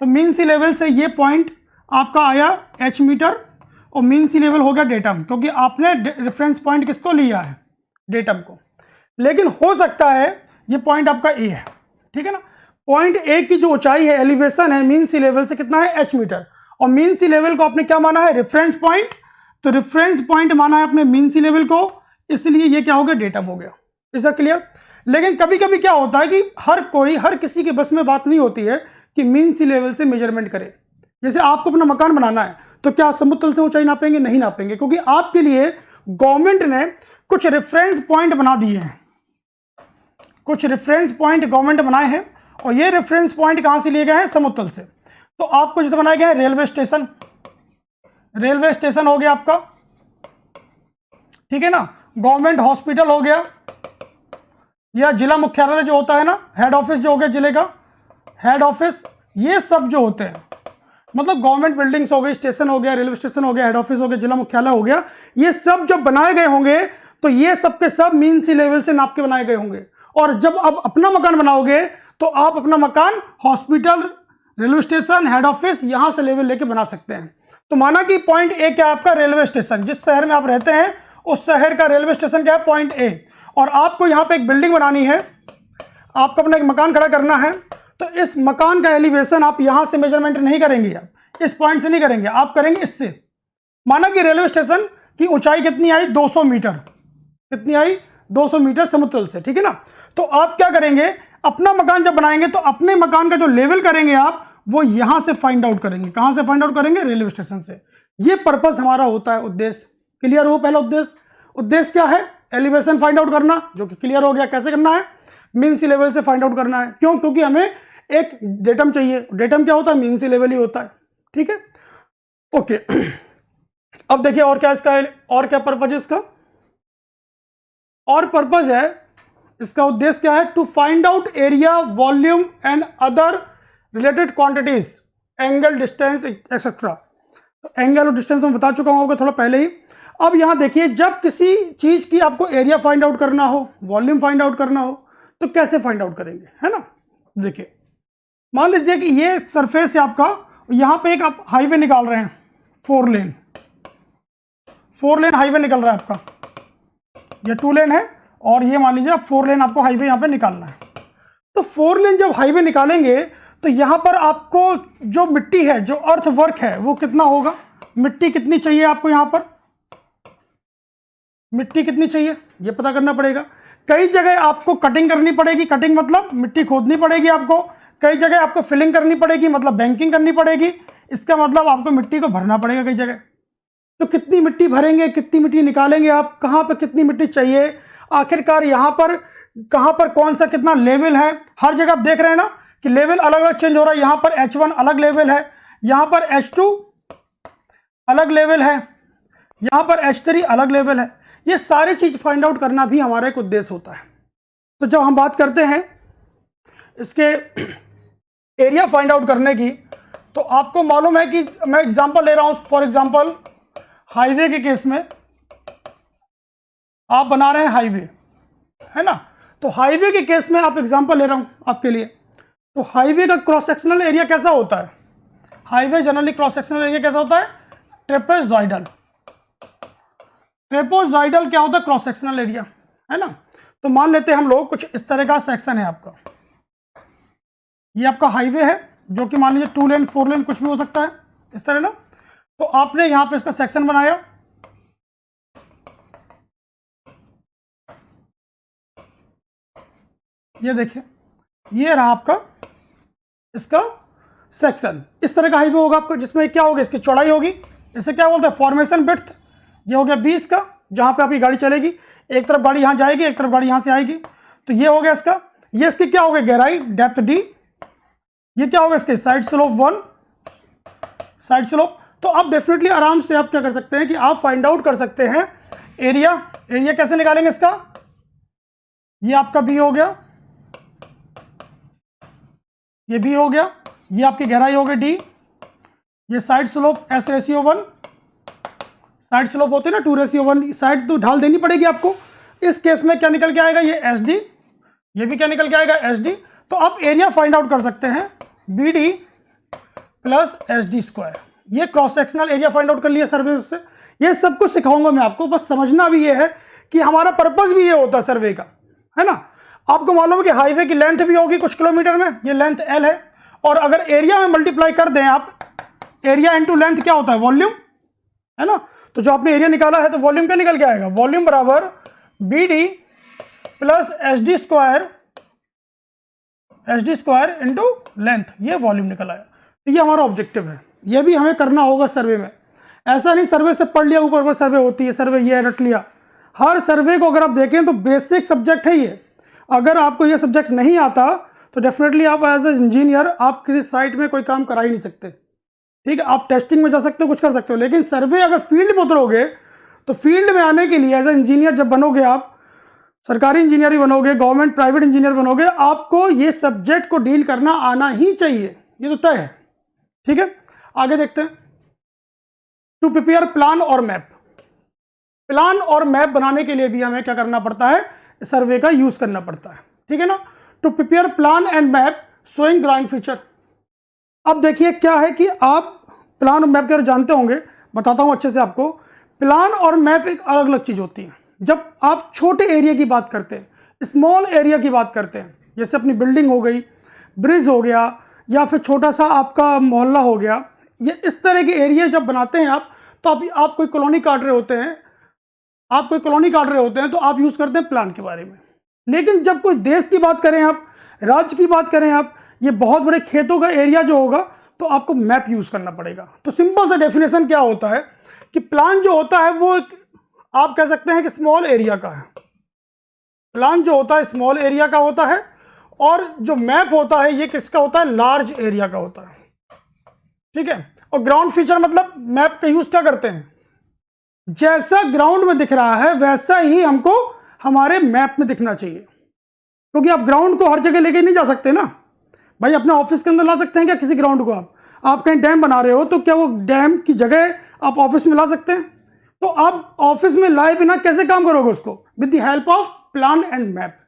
तो मीन सी लेवल से ये पॉइंट आपका आया h मीटर, और मीन सी लेवल हो गया डेटम, क्योंकि आपने रेफरेंस पॉइंट किसको लिया है, डेटम को। लेकिन हो सकता है ये पॉइंट आपका ए है, ठीक है ना। पॉइंट ए की जो ऊंचाई है, एलिवेशन है मीन सी लेवल से कितना है, h मीटर, और मीन सी लेवल को आपने क्या माना है, रेफरेंस पॉइंट। तो रेफरेंस पॉइंट माना है आपने मीन सी लेवल को, इसलिए ये क्या हो गया, डेटम हो गया। Is that clear. लेकिन कभी कभी क्या होता है कि हर किसी के बस में बात नहीं होती है कि मीन सी लेवल से मेजरमेंट करे। जैसे आपको अपना मकान बनाना है तो क्या समुद्र तल से ऊंचाई नापेंगे, नहीं नापेंगे, क्योंकि आपके लिए गवर्नमेंट ने कुछ रेफरेंस पॉइंट बना दिए हैं, कुछ रेफरेंस पॉइंट गवर्नमेंट बनाए हैं, और ये रेफरेंस पॉइंट कहां से लिए गए हैं, समुद्र तल से। तो आपको जैसे बनाए गए हैं रेलवे स्टेशन, रेलवे स्टेशन हो गया आपका, ठीक है ना, गवर्नमेंट हॉस्पिटल हो गया, या जिला मुख्यालय जो होता है ना, हेड ऑफिस जो हो गया जिले का हेड ऑफिस, ये सब जो होते हैं, मतलब गवर्नमेंट बिल्डिंग्स हो गई, स्टेशन हो गया, रेलवे स्टेशन हो गया, हेड ऑफिस हो गया, जिला मुख्यालय हो गया, ये सब जब बनाए गए होंगे तो ये सब के सब मीन सी लेवल से नाप के बनाए गए होंगे। और जब आप अपना मकान बनाओगे तो आप अपना मकान hospital, railway station, head office, यहां से लेवल लेके बना सकते हैं। तो माना कि पॉइंट ए क्या है आपका, रेलवे स्टेशन, जिस शहर में आप रहते हैं उस शहर का रेलवे स्टेशन क्या है, पॉइंट ए। और आपको यहां पे एक बिल्डिंग बनानी है, आपको अपना एक मकान खड़ा करना है, तो इस मकान का एलिवेशन आप यहां से मेजरमेंट नहीं करेंगे, आप इस पॉइंट से नहीं करेंगे, आप करेंगे इससे। माना कि रेलवे स्टेशन की ऊंचाई कितनी आई, 200 मीटर, कितनी आई, 200 मीटर समुद्र तल से, ठीक है ना। तो आप क्या करेंगे, अपना मकान जब बनाएंगे तो अपने मकान का जो लेवल करेंगे आप, वो यहां से फाइंड आउट करेंगे। कहां से फाइंड आउट करेंगे, रेलवे स्टेशन से। ये पर्पस हमारा होता है, उद्देश्य क्लियर हो। पहला उद्देश्य क्या है, एलिवेशन फाइंड आउट करना, जो कि क्लियर हो गया। कैसे करना है, मीन सी लेवल से फाइंड आउट करना है। क्यों, क्योंकि हमें एक डेटम चाहिए, डेटम क्या होता है, मीन सी लेवल ही होता है, ठीक है, ओके। अब देखिए और क्या इसका, और क्या पर्पज है इसका, और पर्पज है इसका, उद्देश्य क्या है, to find out area, volume and other related quantities, angle, distance etcetera. तो एंगल और डिस्टेंस मैं बता चुका हूं आपको थोड़ा पहले ही। अब यहां देखिए, जब किसी चीज की आपको एरिया फाइंड आउट करना हो, वॉल्यूम फाइंड आउट करना हो, तो कैसे फाइंड आउट करेंगे, है ना। देखिए मान लीजिए कि ये सरफेस है आपका, यहां पे एक आप हाईवे निकाल रहे हैं, 4 लेन हाईवे निकल रहा है आपका, ये 2 लेन है, और ये मान लीजिए 4 लेन आपको हाईवे यहां पे निकालना है। तो 4 लेन जब हाईवे निकालेंगे तो यहां पर आपको जो मिट्टी है, जो अर्थ वर्क है, वो कितना होगा, मिट्टी कितनी चाहिए आपको, यहां पर मिट्टी कितनी चाहिए ये पता करना पड़ेगा। कई जगह आपको कटिंग करनी पड़ेगी, कटिंग मतलब मिट्टी खोदनी पड़ेगी आपको, कई जगह आपको फिलिंग करनी पड़ेगी, मतलब बैंकिंग करनी पड़ेगी, इसका मतलब आपको मिट्टी को भरना पड़ेगा कई जगह। तो कितनी मिट्टी भरेंगे, कितनी मिट्टी निकालेंगे आप, कहां पर कितनी मिट्टी चाहिए, आखिरकार यहां पर कहां पर कौन सा कितना लेवल है। हर जगह आप देख रहे हैं ना कि लेवल अलग अलग चेंज हो रहा है, यहां पर H1 अलग लेवल है, यहां पर H2 अलग लेवल है, यहां पर H3 अलग लेवल है। ये सारी चीज फाइंड आउट करना भी हमारा एक उद्देश्य होता है। तो जब हम बात करते हैं इसके एरिया फाइंड आउट करने की, तो आपको मालूम है कि मैं एग्जांपल ले रहा हूं, फॉर एग्जांपल हाईवे के केस में आप बना रहे हैं हाईवे, है ना। तो हाईवे के केस में आप एग्जांपल ले रहा हूं आपके लिए। तो हाईवे का क्रॉस सेक्शनल एरिया कैसा होता है, highway generally cross sectional area कैसा होता है, ट्रेपेजॉइडल। ट्रेपेजॉइडल क्या होता है, क्रॉस सेक्शनल एरिया, है ना। तो मान लेते हैं हम लोग कुछ इस तरह का सेक्शन है आपका, ये आपका हाईवे है, जो कि मान लीजिए 2 लेन 4 लेन कुछ भी हो सकता है, इस तरह ना। तो आपने यहां पे इसका सेक्शन बनाया, ये देखिए, ये रहा आपका इसका सेक्शन। इस तरह का हाईवे होगा आपका, जिसमें क्या होगा, इसकी चौड़ाई होगी, इसे क्या बोलते हैं, फॉर्मेशन विड्थ। ये हो गया 20 का, जहां पे आपकी गाड़ी चलेगी, एक तरफ गाड़ी यहां जाएगी, एक तरफ गाड़ी यहां से आएगी। तो ये हो गया इसका, ये इसकी क्या होगा, गहराई, डेप्थ D। ये क्या होगा, इसके साइड स्लोप 1, साइड स्लोप। तो आप डेफिनेटली आराम से आप क्या कर सकते हैं कि आप फाइंड आउट कर सकते हैं एरिया। एरिया कैसे निकालेंगे इसका, ये आपका B हो गया, ये B हो गया, ये आपकी गहराई हो गई D, ये side slope S/1, side slope होते हैं ना 2:1, साइड तो ढाल देनी पड़ेगी आपको। इस केस में क्या निकल के आएगा, ये SD, ये भी क्या निकल के आएगा, SD। तो आप एरिया फाइंड आउट कर सकते हैं BD प्लस SD²। ये cross sectional area find out कर लिया सर्वे से। ये सब कुछ सिखाऊंगा मैं आपको, बस समझना भी ये है कि हमारा पर्पज भी ये होता है सर्वे का, है ना। आपको मालूम है कि हाईवे की लेंथ भी होगी कुछ किलोमीटर में, ये लेंथ L है, और अगर एरिया में मल्टीप्लाई कर दें आप, एरिया इंटू लेंथ क्या होता है, वॉल्यूम, है ना। तो जो आपने एरिया निकाला है तो वॉल्यूम क्या निकल के आएगा, वॉल्यूम बराबर BD plus HD square into length, ये वॉल्यूम निकल आया। तो ये हमारा ऑब्जेक्टिव है, ये भी हमें करना होगा सर्वे में। ऐसा नहीं सर्वे से पढ़ लिया ऊपर सर्वे होती है, सर्वे ये रट लिया। हर सर्वे को अगर आप देखें तो बेसिक सब्जेक्ट है ये। अगर आपको ये सब्जेक्ट नहीं आता तो डेफिनेटली आप एज ए इंजीनियर आप किसी साइट में कोई काम करा ही नहीं सकते, ठीक है। आप टेस्टिंग में जा सकते हो, कुछ कर सकते हो, लेकिन सर्वे अगर फील्ड में उतरोगे तो फील्ड में आने के लिए एज ए इंजीनियर जब बनोगे आप, सरकारी इंजीनियर भी बनोगे, गवर्नमेंट प्राइवेट इंजीनियर बनोगे, आपको ये सब्जेक्ट को डील करना आना ही चाहिए, ये तो तय है, ठीक है। आगे देखते हैं। टू प्रिपेयर प्लान और मैप, प्लान और मैप बनाने के लिए भी हमें क्या करना पड़ता है, सर्वे का यूज करना पड़ता है, ठीक है ना। To prepare plan and map showing ground feature. अब देखिए क्या है कि आप प्लान और मैप के जानते होंगे, बताता हूं अच्छे से आपको। प्लान और मैप एक अलग अलग चीज होती है। जब आप छोटे एरिया की बात करते हैं, स्मॉल एरिया की बात करते हैं, जैसे अपनी बिल्डिंग हो गई, ब्रिज हो गया, या फिर छोटा सा आपका मोहल्ला हो गया, ये इस तरह के एरिया जब बनाते हैं आप, तो आप कोई कॉलोनी काट रहे होते हैं, तो आप यूज करते हैं प्लान के बारे में। लेकिन जब कोई देश की बात करें आप, राज्य की बात करें आप, ये बहुत बड़े खेतों का एरिया जो होगा, तो आपको मैप यूज करना पड़ेगा। तो सिंपल सा डेफिनेशन क्या होता है कि प्लान जो होता है वो आप कह सकते हैं कि स्मॉल एरिया का है, प्लान जो होता है स्मॉल एरिया का होता है, और जो मैप होता है ये किसका होता है, लार्ज एरिया का होता है, ठीक है। और ग्राउंड फीचर मतलब मैप का यूज क्या करते हैं, जैसा ग्राउंड में दिख रहा है वैसा ही हमको हमारे मैप में दिखना चाहिए, क्योंकि आप ग्राउंड को हर जगह लेके नहीं जा सकते ना भाई। अपने ऑफिस के अंदर ला सकते हैं क्या किसी ग्राउंड को, आप कहीं डैम बना रहे हो तो क्या वो डैम की जगह आप ऑफिस में ला सकते हैं, तो आप ऑफिस में लाए बिना कैसे काम करोगे उसको, with the help of plan and map,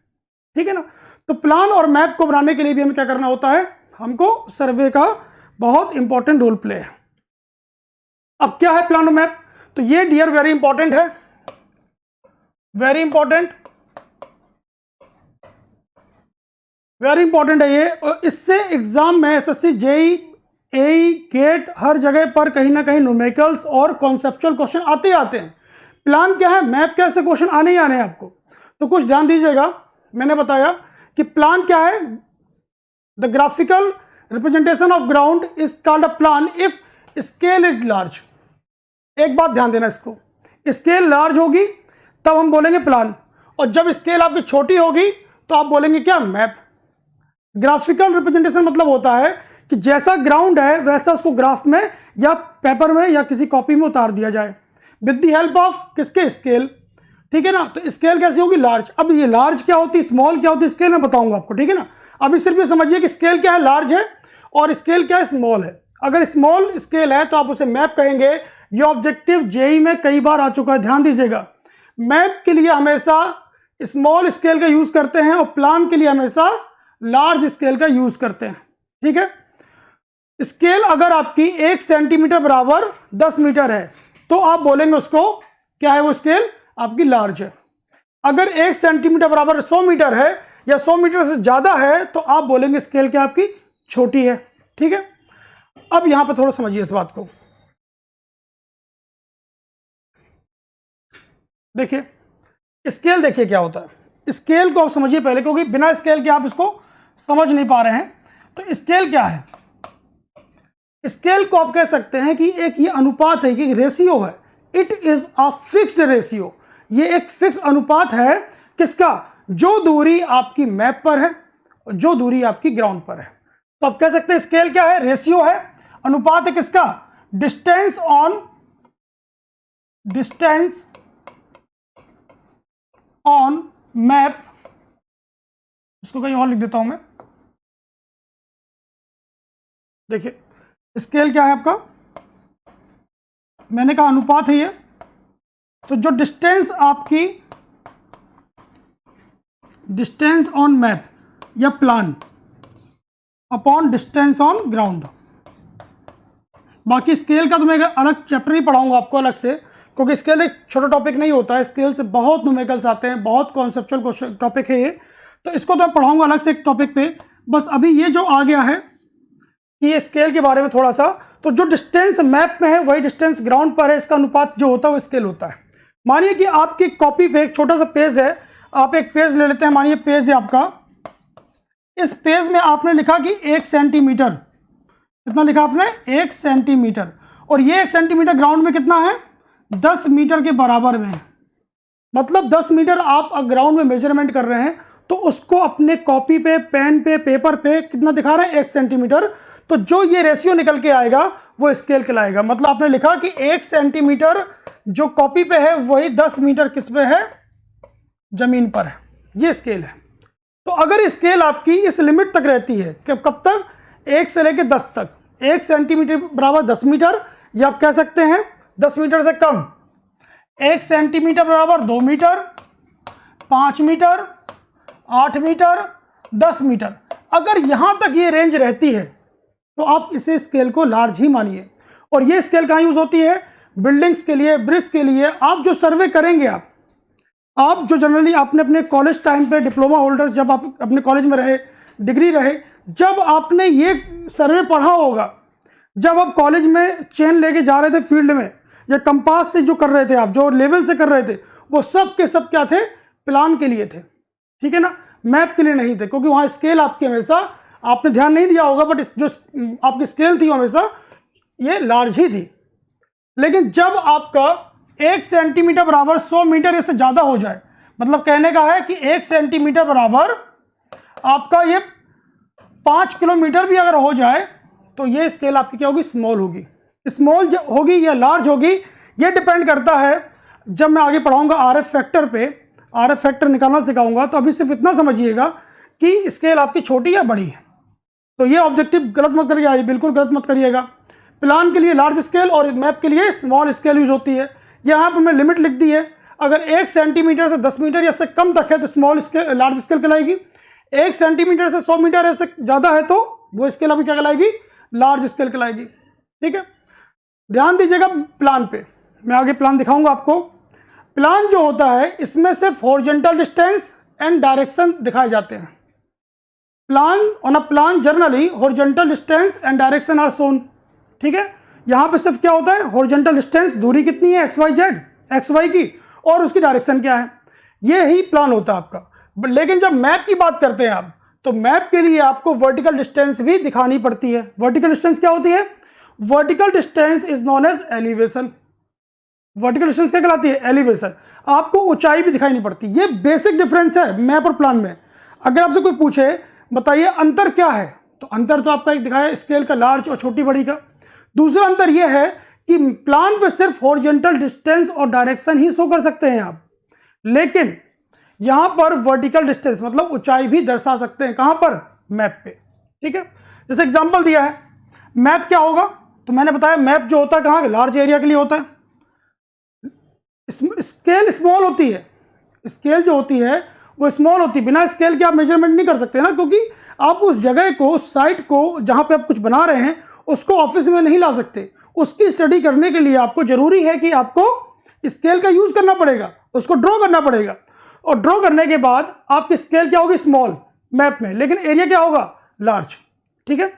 ठीक है ना। तो प्लान और मैप को बनाने के लिए भी हमें क्या करना होता है, हमको सर्वे का बहुत इंपॉर्टेंट रोल प्ले है। अब क्या है प्लान और मैप, तो ये डियर वेरी इंपॉर्टेंट है, वेरी इंपॉर्टेंट है ये। और इससे एग्जाम में एसएससी, जेई, एई, गेट हर जगह पर कहीं ना कहीं न्यूमेरिकल्स और कॉन्सेप्चुअल क्वेश्चन आते ही आते हैं। प्लान क्या है, मैप क्या, ऐसे क्वेश्चन आने ही आने हैं आपको। तो कुछ ध्यान दीजिएगा, मैंने बताया कि प्लान क्या है, the graphical representation of ground is called a plan if scale is large. एक बात ध्यान देना, इसको स्केल लार्ज होगी तब हम बोलेंगे प्लान, और जब स्केल आपकी छोटी होगी तो आप बोलेंगे क्या, मैप। ग्राफिकल रिप्रेजेंटेशन मतलब होता है कि जैसा ग्राउंड है वैसा उसको ग्राफ में या पेपर में या किसी कॉपी में उतार दिया जाए विद द हेल्प ऑफ किसके, स्केल, ठीक है ना। तो स्केल कैसी होगी, लार्ज। अब ये लार्ज क्या होती है, स्मॉल क्या होती है, स्केल मैं बताऊंगा आपको, ठीक है ना। अभी सिर्फ ये समझिए कि स्केल क्या है, लार्ज है, और स्केल क्या है, स्मॉल है। अगर स्मॉल स्केल है तो आप उसे मैप कहेंगे। ये ऑब्जेक्टिव जेई में कई बार आ चुका है, ध्यान दीजिएगा। मैप के लिए हमेशा स्मॉल स्केल का यूज करते हैं और प्लान के लिए हमेशा लार्ज स्केल का यूज करते हैं, ठीक है। स्केल अगर आपकी 1 सेंटीमीटर बराबर 10 मीटर है तो आप बोलेंगे उसको क्या है, वो स्केल आपकी लार्ज है। अगर 1 सेंटीमीटर बराबर 100 मीटर है या 100 मीटर से ज्यादा है तो आप बोलेंगे स्केल क्या आपकी छोटी है, ठीक है। अब यहां पर थोड़ा समझिए इस बात को, देखिए स्केल, देखिए क्या होता है। स्केल को आप समझिए पहले, क्योंकि बिना स्केल के आप इसको समझ नहीं पा रहे हैं। तो स्केल क्या है, स्केल को आप कह सकते हैं कि एक ये अनुपात है, कि रेशियो है। It is a fixed ratio, ये एक फिक्स अनुपात है किसका, जो दूरी आपकी मैप पर है और जो दूरी आपकी ग्राउंड पर है। तो आप कह सकते हैं स्केल क्या है, रेशियो है, अनुपात है किसका, डिस्टेंस ऑन मैप। इसको कहीं और लिख देता हूं मैं, देखिए स्केल क्या है आपका, मैंने कहा अनुपात है ये। तो जो डिस्टेंस आपकी, डिस्टेंस ऑन मैप या plan upon distance on ground. बाकी स्केल का तो मैं अलग चैप्टर ही पढ़ाऊंगा आपको अलग से, क्योंकि स्केल एक छोटा टॉपिक नहीं होता है, स्केल से बहुत न्यूमेरिकल्स आते हैं, बहुत कॉन्सेप्चुअल टॉपिक है ये। तो इसको तो मैं पढ़ाऊंगा अलग से एक टॉपिक पे। बस अभी ये जो आ गया है कि ये स्केल के बारे में थोड़ा सा, तो जो डिस्टेंस मैप में है वही डिस्टेंस ग्राउंड पर है, इसका अनुपात जो होता है वो स्केल होता है। मानिए कि आपकी कॉपी पे एक छोटा सा पेज है, आप एक पेज ले लेते हैं, मानिए पेज है आपका, इस पेज में आपने लिखा कि 1 सेंटीमीटर, कितना लिखा आपने 1 सेंटीमीटर, और ये 1 सेंटीमीटर ग्राउंड में कितना है 10 मीटर के बराबर में है। मतलब 10 मीटर आप ग्राउंड में मेजरमेंट कर रहे हैं, तो उसको अपने कॉपी पे, पेन पे, पेपर पे कितना दिखा रहे हैं 1 सेंटीमीटर। तो जो ये रेशियो निकल के आएगा वो स्केल कहलाएगा। मतलब आपने लिखा कि 1 सेंटीमीटर जो कॉपी पे है वही 10 मीटर किस पे है, जमीन पर है, ये स्केल है। तो अगर स्केल आपकी इस लिमिट तक रहती है कि कब तक, 1 से लेकर 10 तक, 1 सेंटीमीटर बराबर 10 मीटर, या आप कह सकते हैं 10 मीटर से कम, 1 सेंटीमीटर बराबर 2 मीटर, 5 मीटर, 8 मीटर, 10 मीटर। अगर यहां तक ये रेंज रहती है तो आप इसे स्केल को लार्ज ही मानिए। और ये स्केल कहाँ यूज होती है, बिल्डिंग्स के लिए, ब्रिज के लिए। आप जो सर्वे करेंगे, आप जो जनरली आपने अपने कॉलेज टाइम पे, डिप्लोमा होल्डर्स जब आप अपने कॉलेज में रहे, डिग्री रहे, जब आपने ये सर्वे पढ़ा होगा, जब आप कॉलेज में चेन लेके जा रहे थे फील्ड में, या कंपास से जो कर रहे थे आप, जो लेवल से कर रहे थे, वो सब के सब क्या थे, प्लान के लिए थे, ठीक है ना, मैप के लिए नहीं थे। क्योंकि वहाँ स्केल आपकी हमेशा, आपने ध्यान नहीं दिया होगा, बट जो आपकी स्केल थी हमेशा ये लार्ज ही थी। लेकिन जब आपका 1 सेंटीमीटर बराबर 100 मीटर, इससे ज़्यादा हो जाए, मतलब कहने का है कि 1 सेंटीमीटर बराबर आपका ये 5 किलोमीटर भी अगर हो जाए, तो ये स्केल आपकी क्या होगी, स्मॉल होगी। स्मॉल होगी या लार्ज होगी, ये डिपेंड करता है, जब मैं आगे पढ़ाऊंगा RF फैक्टर पे, RF फैक्टर निकालना सिखाऊंगा, तो अभी सिर्फ इतना समझिएगा कि स्केल आपकी छोटी या बड़ी है। तो ये ऑब्जेक्टिव गलत मत करिए, बिल्कुल गलत मत करिएगा। प्लान के लिए लार्ज स्केल और मैप के लिए स्मॉल स्केल यूज होती है। यहाँ पर मैं लिमिट लिख दी है, अगर 1 सेंटीमीटर से 10 मीटर या इससे कम तक है तो स्मॉल स्केल, लार्ज स्केल कहलाएगी। 1 सेंटीमीटर से 100 मीटर ऐसे ज़्यादा है तो वो स्केल अभी क्या कहलाएगी, लार्ज स्केल कहलाएगी। ठीक है, ध्यान दीजिएगा प्लान पे, मैं आगे प्लान दिखाऊंगा आपको। प्लान जो होता है इसमें सिर्फ हॉरिजॉन्टल डिस्टेंस एंड डायरेक्शन दिखाए जाते हैं। Plan on a plan generally horizontal distance and direction are shown. ठीक है, यहाँ पे सिर्फ क्या होता है, हॉरिजॉन्टल डिस्टेंस, दूरी कितनी है एक्स वाई की, और उसकी डायरेक्शन क्या है, ये ही प्लान होता है आपका। लेकिन जब मैप की बात करते हैं आप, तो मैप के लिए आपको वर्टिकल डिस्टेंस भी दिखानी पड़ती है। वर्टिकल डिस्टेंस क्या होती है, vertical distance is known as elevation. Vertical distance क्या कहलाती है, एलिवेशन। आपको ऊंचाई भी दिखाई नहीं पड़ती। ये बेसिक डिफरेंस है मैप और प्लान में। अगर आपसे कोई पूछे बताइए अंतर क्या है, तो अंतर तो आपका एक दिखाया स्केल का, लार्ज और छोटी बड़ी का। दूसरा अंतर यह है कि प्लान पे सिर्फ हॉरिजॉन्टल डिस्टेंस और डायरेक्शन ही शो कर सकते हैं आप, लेकिन यहां पर वर्टिकल डिस्टेंस मतलब ऊंचाई भी दर्शा सकते हैं। कहां पर, मैप पे। ठीक है, जैसे एग्जांपल दिया है, मैप क्या होगा, तो मैंने बताया मैप जो होता है कहां, लार्ज एरिया के लिए होता है। स्केल स्मॉल होती है, स्केल जो होती है वो स्मॉल होती है। बिना स्केल के आप मेजरमेंट नहीं कर सकते ना, क्योंकि आप उस जगह को, उस साइट को जहां पे आप कुछ बना रहे हैं, उसको ऑफिस में नहीं ला सकते। उसकी स्टडी करने के लिए आपको जरूरी है कि आपको स्केल का यूज करना पड़ेगा, उसको ड्रॉ करना पड़ेगा, और ड्रॉ करने के बाद आपकी स्केल क्या होगी, स्मॉल मैप में, लेकिन एरिया क्या होगा, लार्ज। ठीक है,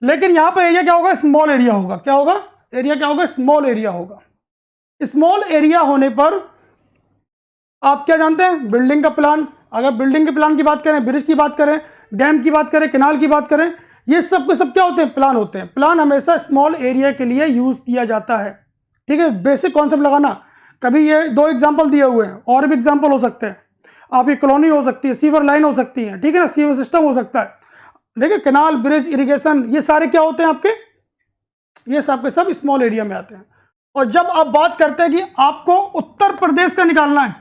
लेकिन यहां पर एरिया क्या होगा, स्मॉल एरिया होगा। क्या होगा, एरिया क्या होगा, स्मॉल एरिया होगा। स्मॉल एरिया होने पर आप क्या जानते हैं, बिल्डिंग का प्लान, अगर बिल्डिंग के प्लान की बात करें, ब्रिज की बात करें, डैम की बात करें, कैनाल की बात करें, ये सब के सब क्या होते हैं, प्लान होते हैं। प्लान हमेशा स्मॉल एरिया के लिए यूज किया जाता है। ठीक है, बेसिक कॉन्सेप्ट लगाना। कभी ये 2 एग्जांपल दिए हुए हैं, और भी एग्जांपल हो सकते हैं। आपकी कॉलोनी हो सकती है, सीवर लाइन हो सकती है, ठीक है ना, सीवर सिस्टम हो सकता है। देखिए कैनाल, ब्रिज, इरिगेशन, ये सारे क्या होते हैं आपके, ये सब के सब स्मॉल एरिया में आते हैं। और जब आप बात करते हैं कि आपको उत्तर प्रदेश का निकालना है,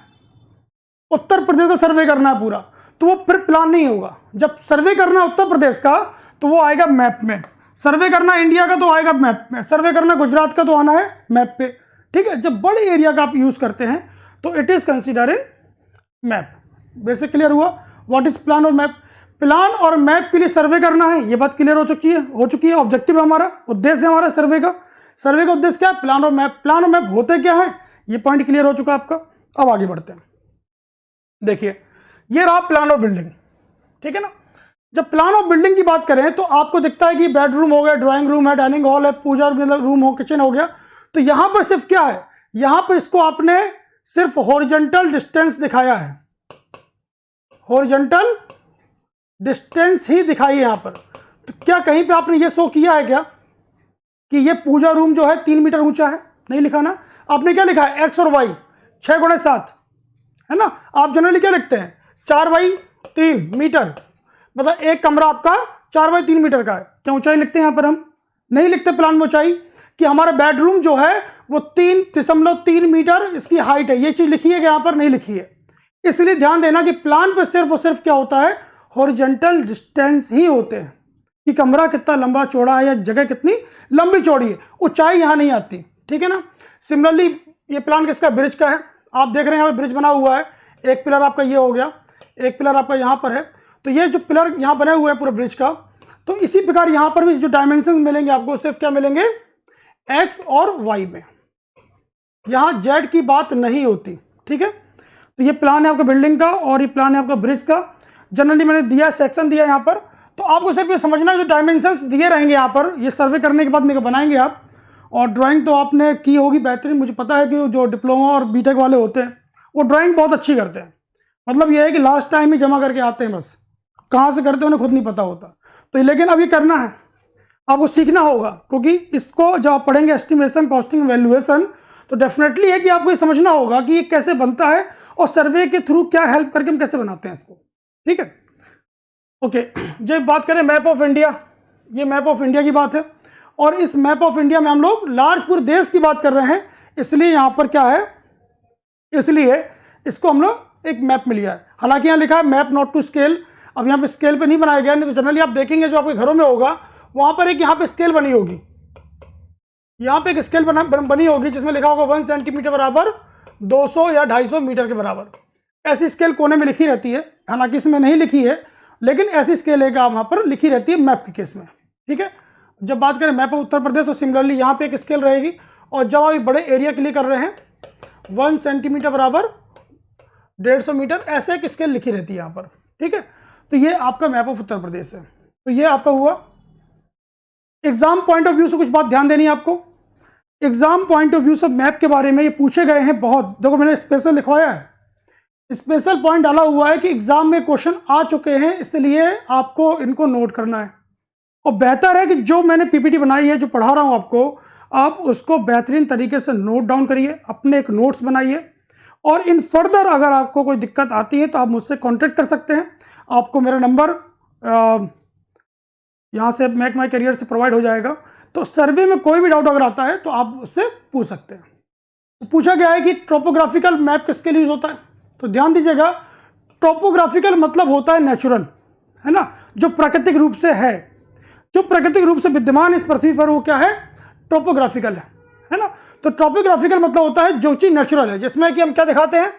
उत्तर प्रदेश का सर्वे करना है पूरा, तो वो फिर प्लान नहीं होगा। जब सर्वे करना है उत्तर प्रदेश का, तो वो आएगा मैप में। सर्वे करना इंडिया का तो आएगा मैप में। सर्वे करना गुजरात का तो आना है मैप पे। ठीक है, जब बड़े एरिया का आप यूज करते हैं तो it is consider in map. Basic clear हुआ व्हाट इज प्लान और मैप। प्लान और मैप के लिए सर्वे करना है, ये बात क्लियर हो चुकी है। ऑब्जेक्टिव हमारा, उद्देश्य हमारा सर्वे का। सर्वे का उद्देश्य क्या है, प्लान और मैप। प्लान और मैप होते क्या है, ये पॉइंट क्लियर हो चुका आपका। अब आगे बढ़ते हैं। देखिए ये रहा प्लान ऑफ बिल्डिंग, ठीक है ना। जब प्लान ऑफ बिल्डिंग की बात करें तो आपको दिखता है कि बेडरूम हो गया, ड्राइंग रूम है, डाइनिंग हॉल है, पूजा मतलब रूम हो, किचन हो गया। तो यहां पर सिर्फ क्या है, यहां पर इसको आपने सिर्फ हॉरिजॉन्टल डिस्टेंस दिखाया है, हॉरिजॉन्टल डिस्टेंस ही दिखाई है यहां पर। तो क्या कहीं पे आपने ये शो किया है क्या कि ये पूजा रूम जो है 3 मीटर ऊंचा है? नहीं लिखा ना। आपने क्या लिखा है, एक्स और वाई 6 गुणा 7, है ना। आप जनरली क्या लिखते हैं, 4/3 मीटर, मतलब एक कमरा आपका 4/3 मीटर का है। क्या ऊंचाई लिखते हैं यहां पर? हम नहीं लिखते प्लान में ऊंचाई, कि हमारा बेडरूम जो है वो 3.3 मीटर इसकी हाइट है। ये चीज लिखी है कि यहां पर नहीं लिखी है। इसलिए ध्यान देना कि प्लान पे सिर्फ और सिर्फ क्या होता है, हॉरिजॉन्टल डिस्टेंस ही होते हैं कि कमरा कितना लंबा चौड़ा है या जगह कितनी लंबी चौड़ी है, ऊंचाई यहां नहीं आती, ठीक है ना। सिमिलरली ये प्लान किसका, ब्रिज का है। आप देख रहे हैं यहाँ पे ब्रिज बना हुआ है, एक पिलर आपका ये हो गया, एक पिलर आपका यहाँ पर है। तो ये जो पिलर यहाँ बने हुए हैं पूरे ब्रिज का, तो इसी प्रकार यहाँ पर भी जो डायमेंशन मिलेंगे आपको सिर्फ क्या मिलेंगे, एक्स और वाई में, यहाँ जेड की बात नहीं होती, ठीक है। तो ये प्लान है आपका बिल्डिंग का और ये प्लान है आपका ब्रिज का। जनरली मैंने दिया सेक्शन दिया यहाँ पर, तो आपको सिर्फ ये समझना जो डायमेंशंस दिए रहेंगे यहाँ पर, ये सर्वे करने के बाद मेरे बनाएंगे आप। और ड्राइंग तो आपने की होगी बेहतरीन, मुझे पता है कि जो डिप्लोमा और बीटेक वाले होते हैं वो ड्राइंग बहुत अच्छी करते हैं। मतलब ये है कि लास्ट टाइम ही जमा करके आते हैं, बस कहाँ से करते हैं उन्हें खुद नहीं पता होता। तो लेकिन अब ये करना है, आपको सीखना होगा, क्योंकि इसको जब आप पढ़ेंगे एस्टिमेशन, कॉस्टिंग, वैल्यूएशन, तो डेफिनेटली है कि आपको ये समझना होगा कि ये कैसे बनता है और सर्वे के थ्रू क्या हेल्प करके हम कैसे बनाते हैं इसको, ठीक है। ओके, जब बात करें मैप ऑफ इंडिया, ये मैप ऑफ इंडिया की बात है और इस मैप ऑफ इंडिया में हम लोग लार्ज पूरे देश की बात कर रहे हैं, इसलिए यहाँ पर क्या है, इसलिए इसको हम लोग एक मैप में लिया है। हालांकि यहाँ लिखा है मैप नॉट टू स्केल, अब यहाँ पे स्केल पे नहीं बनाया गया, नहीं तो जनरली आप देखेंगे जो आपके घरों में होगा वहाँ पर एक यहाँ पे स्केल बनी होगी, यहाँ पे एक स्केल बनी होगी जिसमें लिखा होगा 1 सेंटीमीटर बराबर 200 या 250 मीटर के बराबर। ऐसी स्केल कोने में लिखी रहती है, हालांकि इसमें नहीं लिखी है, लेकिन ऐसी स्केल एक वहाँ पर लिखी रहती है मैप के केस में, ठीक है। जब बात करें मैप ऑफ उत्तर प्रदेश तो सिमिलरली यहाँ पे एक स्केल रहेगी, और जब आप बड़े एरिया के लिए कर रहे हैं 1 सेंटीमीटर बराबर 150 मीटर, ऐसे एक स्केल लिखी रहती है यहाँ पर, ठीक है। तो ये आपका मैप ऑफ उत्तर प्रदेश है। तो ये आपका हुआ। एग्जाम पॉइंट ऑफ व्यू से कुछ बात ध्यान देनी है आपको। एग्जाम पॉइंट ऑफ व्यू से मैप के बारे में ये पूछे गए हैं बहुत, देखो मैंने स्पेशल लिखवाया है, स्पेशल पॉइंट डाला हुआ है कि एग्जाम में क्वेश्चन आ चुके हैं, इसलिए आपको इनको नोट करना है। और बेहतर है कि जो मैंने पीपीटी बनाई है, जो पढ़ा रहा हूं आपको, आप उसको बेहतरीन तरीके से नोट डाउन करिए, अपने एक नोट्स बनाइए, और इन फर्दर अगर आपको कोई दिक्कत आती है तो आप मुझसे कांटेक्ट कर सकते हैं। आपको मेरा नंबर यहाँ से मेक माई करियर से प्रोवाइड हो जाएगा। तो सर्वे में कोई भी डाउट अगर आता है तो आप उससे पूछ सकते हैं। तो पूछा गया है कि टोपोग्राफिकल मैप किसके लिए यूज होता है, तो ध्यान दीजिएगा, टोपोग्राफिकल मतलब होता है नेचुरल, है ना, जो प्राकृतिक रूप से है, जो प्राकृतिक रूप से विद्यमान इस पृथ्वी पर, वो क्या है, टोपोग्राफिकल है ना। तो टोपोग्राफिकल मतलब होता है जो चीज नेचुरल है, जिसमें कि हम क्या दिखाते हैं,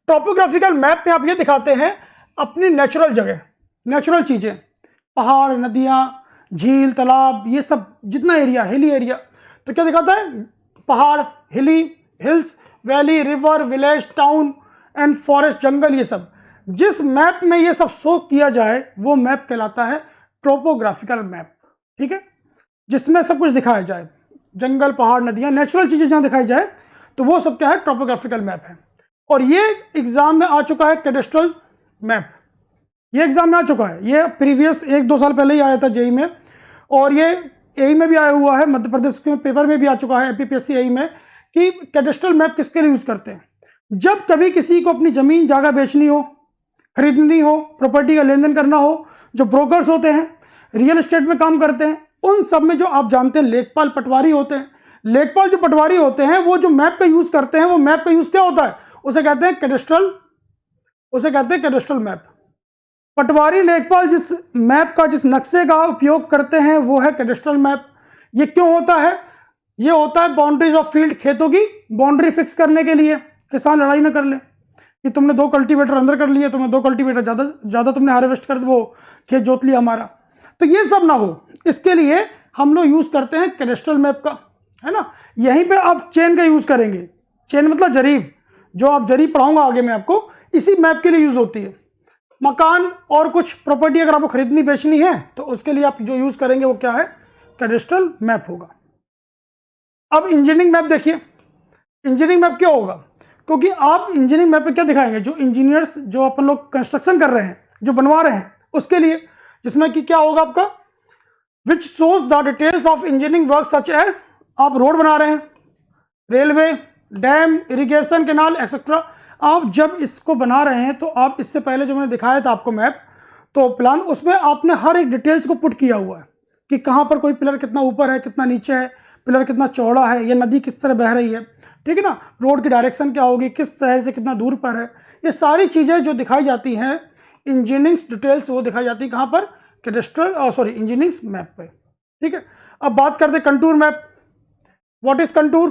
टोपोग्राफिकल मैप में आप ये दिखाते हैं अपनी नेचुरल जगह, नेचुरल चीजें, पहाड़, नदियाँ, झील, तालाब, ये सब जितना एरिया, हिली एरिया, तो क्या दिखाता है, पहाड़, hills, valley, river, village, town and forest, जंगल, ये सब। जिस मैप में ये सब शो किया जाए वो मैप कहलाता है टोपोग्राफिकल मैप, ठीक है, जिसमें सब कुछ दिखाया जाए, जंगल, पहाड़, नदियाँ, नेचुरल चीज़ें जहाँ दिखाई जाए, तो वो सब क्या है, टोपोग्राफिकल मैप है। और ये एग्जाम में आ चुका है कैडेस्ट्रल मैप, ये एग्जाम में आ चुका है, ये प्रीवियस 1-2 साल पहले ही आया था जेई में, और ये एई में भी आया हुआ है, मध्य प्रदेश के पेपर में भी आ चुका है, एपीपीएससी एई में, कि कैडेस्ट्रल मैप किसके लिए यूज़ करते हैं, जब कभी किसी को अपनी ज़मीन जागा बेचनी हो, खरीदनी हो, प्रॉपर्टी का लेन देन करना हो, जो ब्रोकर्स होते हैं, रियल एस्टेट में काम करते हैं, उन सब में जो आप जानते हैं लेखपाल, पटवारी होते हैं, लेखपाल जो पटवारी होते हैं वो जो मैप का यूज़ करते हैं, वो मैप का यूज़ क्या होता है, उसे कहते हैं कैडेस्ट्रल, उसे कहते हैं कैडेस्ट्रल मैप। पटवारी, लेखपाल जिस मैप का, जिस नक्शे का उपयोग करते हैं वो है कैडेस्ट्रल मैप। ये क्यों होता है, ये होता है बाउंड्रीज ऑफ फील्ड, खेतों की बाउंड्री फिक्स करने के लिए, किसान लड़ाई ना कर ले कि तुमने 2 कल्टीवेटर अंदर कर लिए, तुमने 2 कल्टीवेटर ज़्यादा तुमने हार्वेस्ट कर वो खेत जोत लिया हमारा, तो ये सब ना हो, इसके लिए हम लोग यूज़ करते हैं कैडेस्ट्रल मैप का, है ना। यहीं पे आप चेन का यूज़ करेंगे, चेन मतलब जरीब, जो आप जरीब पढ़ाऊंगा आगे मैं आपको, इसी मैप के लिए यूज होती है। मकान और कुछ प्रॉपर्टी अगर आपको खरीदनी बेचनी है तो उसके लिए आप जो यूज करेंगे वो क्या है, कैडेस्ट्रल मैप होगा। अब इंजीनियरिंग मैप देखिए, इंजीनियरिंग मैप क्या होगा, क्योंकि आप इंजीनियरिंग मैप पे क्या दिखाएंगे, जो इंजीनियर्स जो अपन लोग कंस्ट्रक्शन कर रहे हैं, जो बनवा रहे हैं उसके लिए, जिसमें कि क्या होगा आपका, which shows the details of engineering work such as, आप रोड बना रहे हैं, railway, dam, irrigation canal etcetera. आप जब इसको बना रहे हैं तो आप इससे पहले जो मैंने दिखाया था आपको मैप, तो प्लान, उसमें आपने हर एक डिटेल्स को पुट किया हुआ है कि कहाँ पर कोई पिलर कितना ऊपर है, कितना नीचे है, पिलर कितना चौड़ा है, या नदी किस तरह बह रही है, ठीक है ना, रोड की डायरेक्शन क्या होगी, किस शहर से कितना दूर पर है, ये सारी चीज़ें जो दिखाई जाती हैं इंजीनियरिंग डिटेल्स, वो दिखाई जाती है कहाँ पर, कैडेस्ट्रल इंजीनियरिंग मैप पे। ठीक है, अब बात करते हैं contour map. What is contour,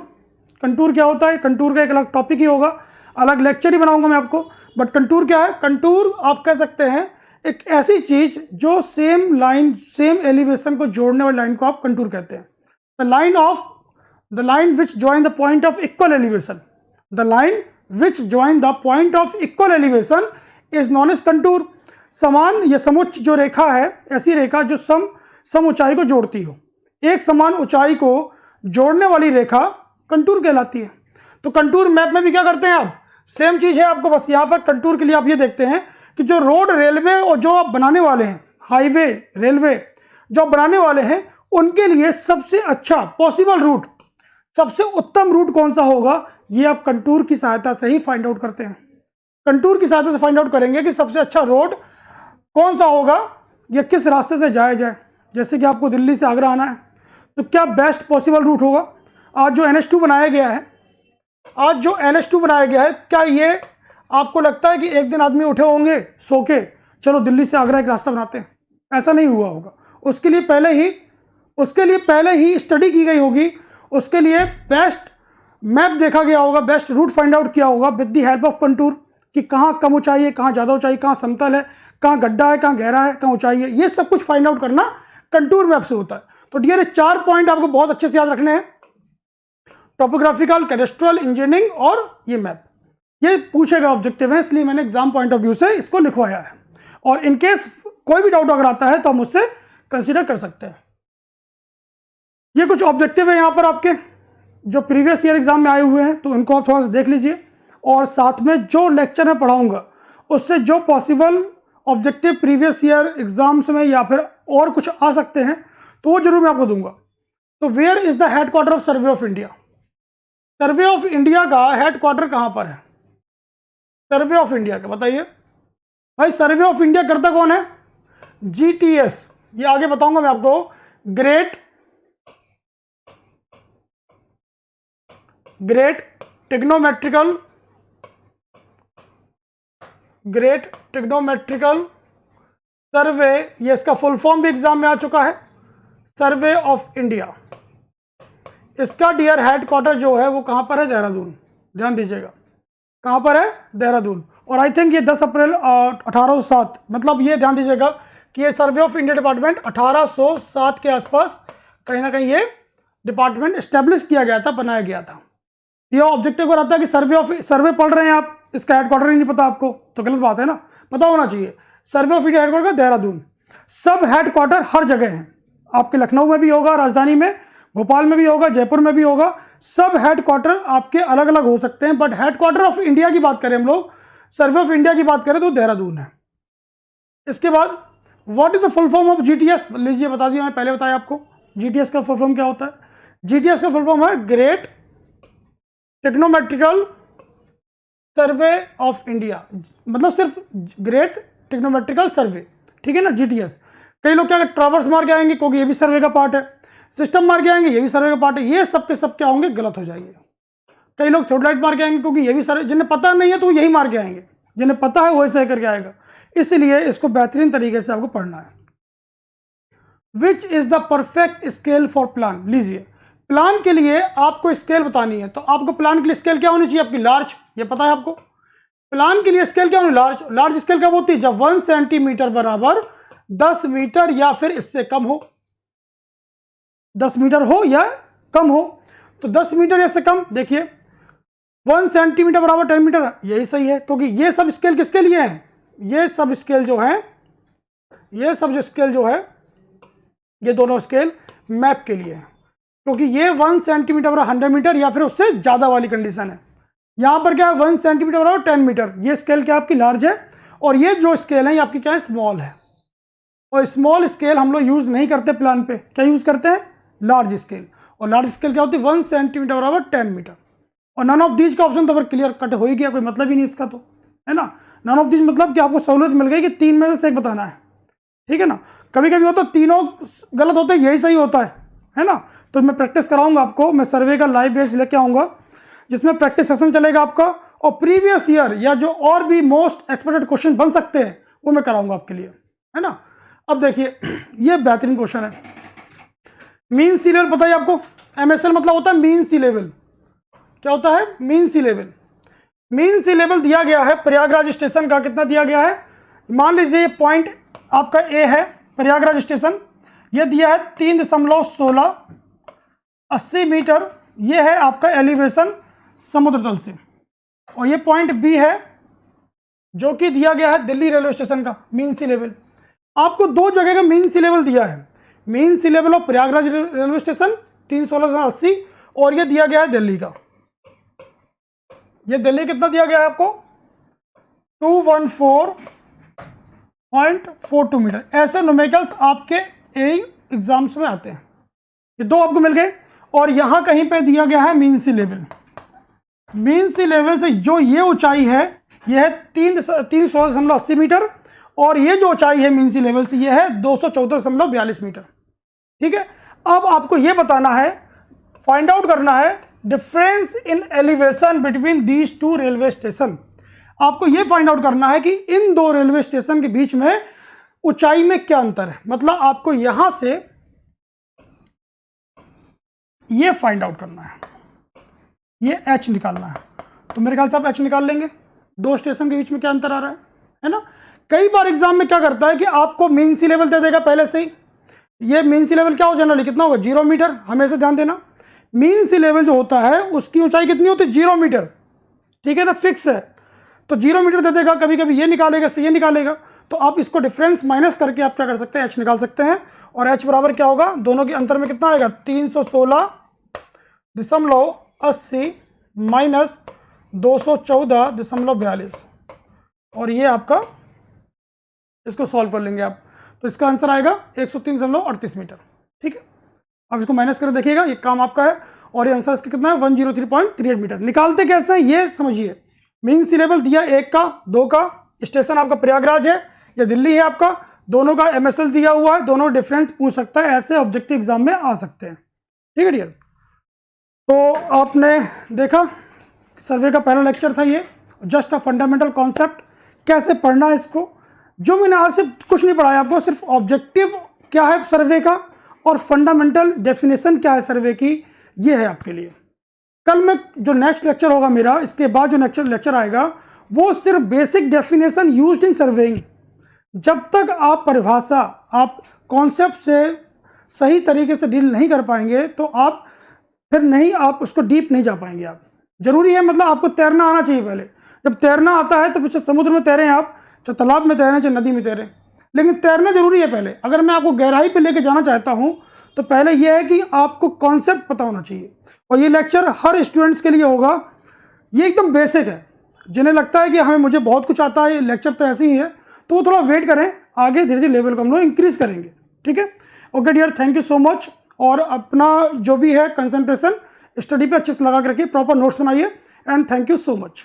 contour क्या होता है, कंटूर का एक अलग टॉपिक ही होगा, अलग लेक्चर ही बनाऊंगा मैं आपको। बट कंटूर क्या है, कंटूर आप कह सकते हैं एक ऐसी चीज जो सेम लाइन, सेम एलिवेशन को जोड़ने वाली लाइन को आप कंटूर कहते हैं। The line which join the point of equal elevation, the line which join the point of equal elevation is known as contour. समान या समुच्च जो रेखा है, ऐसी रेखा जो सम ऊंचाई को जोड़ती हो, एक समान ऊंचाई को जोड़ने वाली रेखा कंटूर कहलाती है। तो कंटूर मैप में भी क्या करते हैं आप, सेम चीज है आपको, बस यहाँ पर कंटूर के लिए आप ये देखते हैं कि जो रोड, रेलवे और जो आप बनाने वाले हैं, हाईवे, रेलवे जो आप बनाने वाले हैं, उनके लिए सबसे अच्छा पॉसिबल रूट, सबसे उत्तम रूट कौन सा होगा, ये आप कंटूर की सहायता से ही फाइंड आउट करते हैं। कंटूर की सहायता से फाइंड आउट करेंगे कि सबसे अच्छा रोड कौन सा होगा, या किस रास्ते से जाया जाए। जैसे कि आपको दिल्ली से आगरा आना है तो क्या बेस्ट पॉसिबल रूट होगा। आज जो NH2 बनाया गया है, आज जो NH2 बनाया गया है, क्या ये आपको लगता है कि एक दिन आदमी उठे होंगे सो के, चलो दिल्ली से आगरा एक रास्ता बनाते हैं, ऐसा नहीं हुआ होगा। उसके लिए पहले ही स्टडी की गई होगी, उसके लिए बेस्ट मैप देखा गया होगा, बेस्ट रूट फाइंड आउट किया होगा with the help of contour, कि कहाँ कम ऊंचाई है, कहाँ ज़्यादा ऊंचाई, कहाँ समतल है, कहाँ गड्ढा है, कहाँ गहरा है, कहाँ ऊंचाई है, ये सब कुछ फाइंड आउट करना कंटूर मैप से होता है। तो डियर, 4 पॉइंट आपको बहुत अच्छे से याद रखने हैं, टॉपोग्राफिकल, कैडेस्ट्रल, इंजीनियरिंग और ये मैप। ये पूछेगा ऑब्जेक्टिव है, इसलिए मैंने एग्जाम पॉइंट ऑफ व्यू से इसको लिखवाया है। और इनकेस कोई भी डाउट अगर आता है तो हम उससे कंसीडर कर सकते हैं। ये कुछ ऑब्जेक्टिव है यहाँ पर आपके, जो प्रीवियस ईयर एग्जाम में आए हुए हैं, तो उनको आप थोड़ा सा देख लीजिए। और साथ में जो लेक्चर मैं पढ़ाऊंगा उससे जो possible objective previous year exams में या फिर और कुछ आ सकते हैं तो वो जरूर मैं आपको दूंगा। तो where is the headquarter of survey of India, survey of India का हेडक्वार्टर कहां पर है, सर्वे ऑफ इंडिया का बताइए भाई। सर्वे ऑफ इंडिया करता कौन है, GTS, ये आगे बताऊंगा मैं आपको। ग्रेट टिग्नोमेट्रिकल सर्वे, ये इसका फुल फॉर्म भी एग्जाम में आ चुका है, सर्वे ऑफ इंडिया। इसका डियर हेडक्वार्टर जो है वो कहां पर है, देहरादून। ध्यान दीजिएगा, कहां पर है, देहरादून। और आई थिंक ये 10 अप्रैल 1807, मतलब ये ध्यान दीजिएगा कि ये सर्वे ऑफ इंडिया डिपार्टमेंट 1807 के आसपास कहीं ना कहीं ये डिपार्टमेंट एस्टेब्लिश किया गया था, बनाया गया था। ये ऑब्जेक्टिव पर आता है कि सर्वे पढ़ रहे हैं आप, इसका हेडक्वार्टर ही नहीं पता आपको, तो गलत बात है ना, पता होना चाहिए। सर्वे ऑफ इंडिया हेडक्वार्टर देहरादून। सब हेडक्वार्टर हर जगह है, आपके लखनऊ में भी होगा, राजधानी में, भोपाल में भी होगा, जयपुर में भी होगा। सब हेडक्वार्टर आपके अलग अलग हो सकते हैं, बट हेडक्वार्टर ऑफ इंडिया की बात करें हम लोग, सर्वे ऑफ इंडिया की बात करें तो देहरादून है। इसके बाद what is the full form of GTS, लीजिए बता दिया, मैं पहले बताया आपको GTS का फुल फॉर्म क्या होता है। GTS का फुल फॉर्म है great trigonometrical survey of India, मतलब सिर्फ ग्रेट टिग्नोमेट्रिकल सर्वे, ठीक है ना, GTS। कई लोग क्या ट्रावर्स मार के आएंगे क्योंकि ये भी सर्वे का पार्ट है, सिस्टम मार के आएंगे ये भी सर्वे का पार्ट है, ये सब के सब क्या होंगे, गलत हो जाएंगे। कई लोग थ्योडलाइट मार के आएंगे क्योंकि ये भी सर्वे, जिन्हें पता नहीं है तो यही मार के आएंगे, जिन्हें पता है वही सही करके आएगा। इसलिए इसको बेहतरीन तरीके से आपको पढ़ना है। Which is the perfect scale for plan, लीजिए प्लान के लिए आपको स्केल बतानी है, तो आपको प्लान के लिए स्केल क्या होनी चाहिए आपकी, लार्ज, ये पता है आपको। प्लान के लिए स्केल क्या होनी, लार्ज। लार्ज स्केल कब होती है, जब 1 सेंटीमीटर बराबर 10 मीटर या फिर इससे कम हो, 10 मीटर हो या कम हो। तो 10 मीटर या से कम, देखिए 1 सेंटीमीटर बराबर 10 मीटर, यही सही है, क्योंकि ये सब स्केल किसके लिए है, ये सब स्केल जो है, ये सब जो स्केल जो है, ये दोनों स्केल मैप के लिए है, क्योंकि ये 1 सेंटीमीटर बराबर 100 मीटर या फिर उससे ज़्यादा वाली कंडीशन है। यहाँ पर क्या है, 1 सेंटीमीटर बराबर 10 मीटर, ये स्केल क्या आपकी लार्ज है, और ये जो स्केल है ये आपकी क्या है, स्मॉल है। और स्मॉल स्केल हम लोग यूज़ नहीं करते प्लान पे, क्या यूज़ करते हैं, लार्ज स्केल। और लार्ज स्केल क्या होती है, 1 सेंटीमीटर बराबर 10 मीटर। और नन ऑफ दीज का ऑप्शन तो फिर क्लियर कट हो ही गया, कोई मतलब ही नहीं इसका, तो है ना। नन ऑफ दीज मतलब कि आपको सहूलियत मिल गई कि 3 में से एक बताना है, ठीक है ना। कभी कभी होता है तीनों गलत होते हैं, यही सही होता है ना। तो मैं प्रैक्टिस कराऊंगा आपको, मैं सर्वे का लाइव बेस लेके आऊँगा, जिसमें प्रैक्टिस सेशन चलेगा आपका, और प्रीवियस ईयर या जो और भी मोस्ट एक्सपेक्टेड क्वेश्चन बन सकते हैं वो मैं कराऊंगा आपके लिए, है ना। अब देखिए, ये बेहतरीन क्वेश्चन है। मीन सी लेवल बताइए आपको, MSL मतलब होता है मीन सी लेवल। क्या होता है, mean sea level. Mean sea level दिया गया है प्रयागराज स्टेशन का, कितना दिया गया है, मान लीजिए ये पॉइंट आपका ए है प्रयागराज स्टेशन, ये दिया है 3.1680 मीटर, ये है आपका एलिवेशन समुद्र तल से। और ये पॉइंट बी है जो कि दिया गया है दिल्ली रेलवे स्टेशन का मीन सी लेवल। आपको दो जगह का मीन सी लेवल दिया है, mean sea level of Prayagraj railway station 31680, और ये दिया गया है दिल्ली का। ये दिल्ली कितना दिया गया है आपको, 214.42 मीटर। ऐसे न्यूमेरिकल्स आपके एग्जाम्स में आते हैं। ये दो आपको मिल गए, और यहां कहीं पे दिया गया है mean sea level. Mean sea level से जो ये ऊंचाई है ये है 316.80 मीटर, और ये जो ऊंचाई है मीन सी लेवल से ये है 214.42 मीटर, ठीक है। अब आपको ये बताना है, फाइंड आउट करना है difference in elevation between these two railway station. आपको ये फाइंड आउट करना है कि इन दो रेलवे स्टेशन के बीच में ऊंचाई में क्या अंतर है। मतलब आपको यहां से ये फाइंड आउट करना है, ये h निकालना है। तो मेरे ख्याल से आप h निकाल लेंगे, दो स्टेशन के बीच में क्या अंतर आ रहा है ना। कई बार एग्जाम में क्या करता है कि आपको मीन सी लेवल दे देगा पहले से ही। ये मीन सी लेवल क्या हो, जनरली कितना होगा, 0 मीटर। हमेशा ध्यान देना, मीन सी लेवल जो होता है उसकी ऊंचाई कितनी होती है, 0 मीटर, ठीक है ना, फिक्स है। तो 0 मीटर दे देगा, कभी कभी ये निकालेगा से ये निकालेगा, तो आप इसको डिफरेंस माइनस करके आप क्या कर सकते हैं, h निकाल सकते हैं। और h बराबर क्या होगा, दोनों के अंतर में कितना आएगा, 316.80 माइनस 214.42, और ये आपका, इसको सॉल्व कर लेंगे आप, तो इसका आंसर आएगा 103.38 मीटर, ठीक है। अब इसको माइनस कर देखिएगा, ये काम आपका है, और ये आंसर इसका कितना है, 103.38 मीटर। निकालते कैसे हैं ये समझिए। मीन सी लेवल दिया 1 का, 2 का, स्टेशन आपका प्रयागराज है, ये दिल्ली है आपका, दोनों का MSL दिया हुआ है, दोनों डिफरेंस पूछ सकता है, ऐसे ऑब्जेक्टिव एग्जाम में आ सकते हैं, ठीक है डियर। तो आपने देखा सर्वे का पहला लेक्चर था ये, जस्ट अ फंडामेंटल कॉन्सेप्ट, कैसे पढ़ना है इसको। जो मैंने आज से कुछ नहीं पढ़ाया आपको, सिर्फ ऑब्जेक्टिव क्या है सर्वे का और फंडामेंटल डेफिनेशन क्या है सर्वे की, ये है आपके लिए। कल में जो नेक्स्ट लेक्चर होगा मेरा, इसके बाद जो नेक्स्ट लेक्चर आएगा वो सिर्फ basic definition used in surveying. जब तक आप परिभाषा, आप कॉन्सेप्ट से सही तरीके से डील नहीं कर पाएंगे तो आप फिर नहीं, आप उसको डीप नहीं जा पाएंगे। आप जरूरी है, मतलब आपको तैरना आना चाहिए पहले। जब तैरना आता है तो पीछे समुद्र में तैरें आप, चाहे तालाब में तैरें, चाहे नदी में तैरें, लेकिन तैरना जरूरी है पहले। अगर मैं आपको गहराई पे लेके जाना चाहता हूँ तो पहले यह है कि आपको कॉन्सेप्ट पता होना चाहिए। और ये लेक्चर हर स्टूडेंट्स के लिए होगा, ये एकदम बेसिक है। जिन्हें लगता है कि हमें मुझे बहुत कुछ आता है, ये लेक्चर तो ऐसे ही है, तो वो थोड़ा वेट करें, आगे धीरे धीरे लेवल को हम लोग इंक्रीज करेंगे, ठीक है। Okay dear, thank you so much. और अपना जो भी है कंसंट्रेशन स्टडी पे अच्छे से लगा के रखिए, प्रॉपर नोट्स बनाइए, and thank you so much.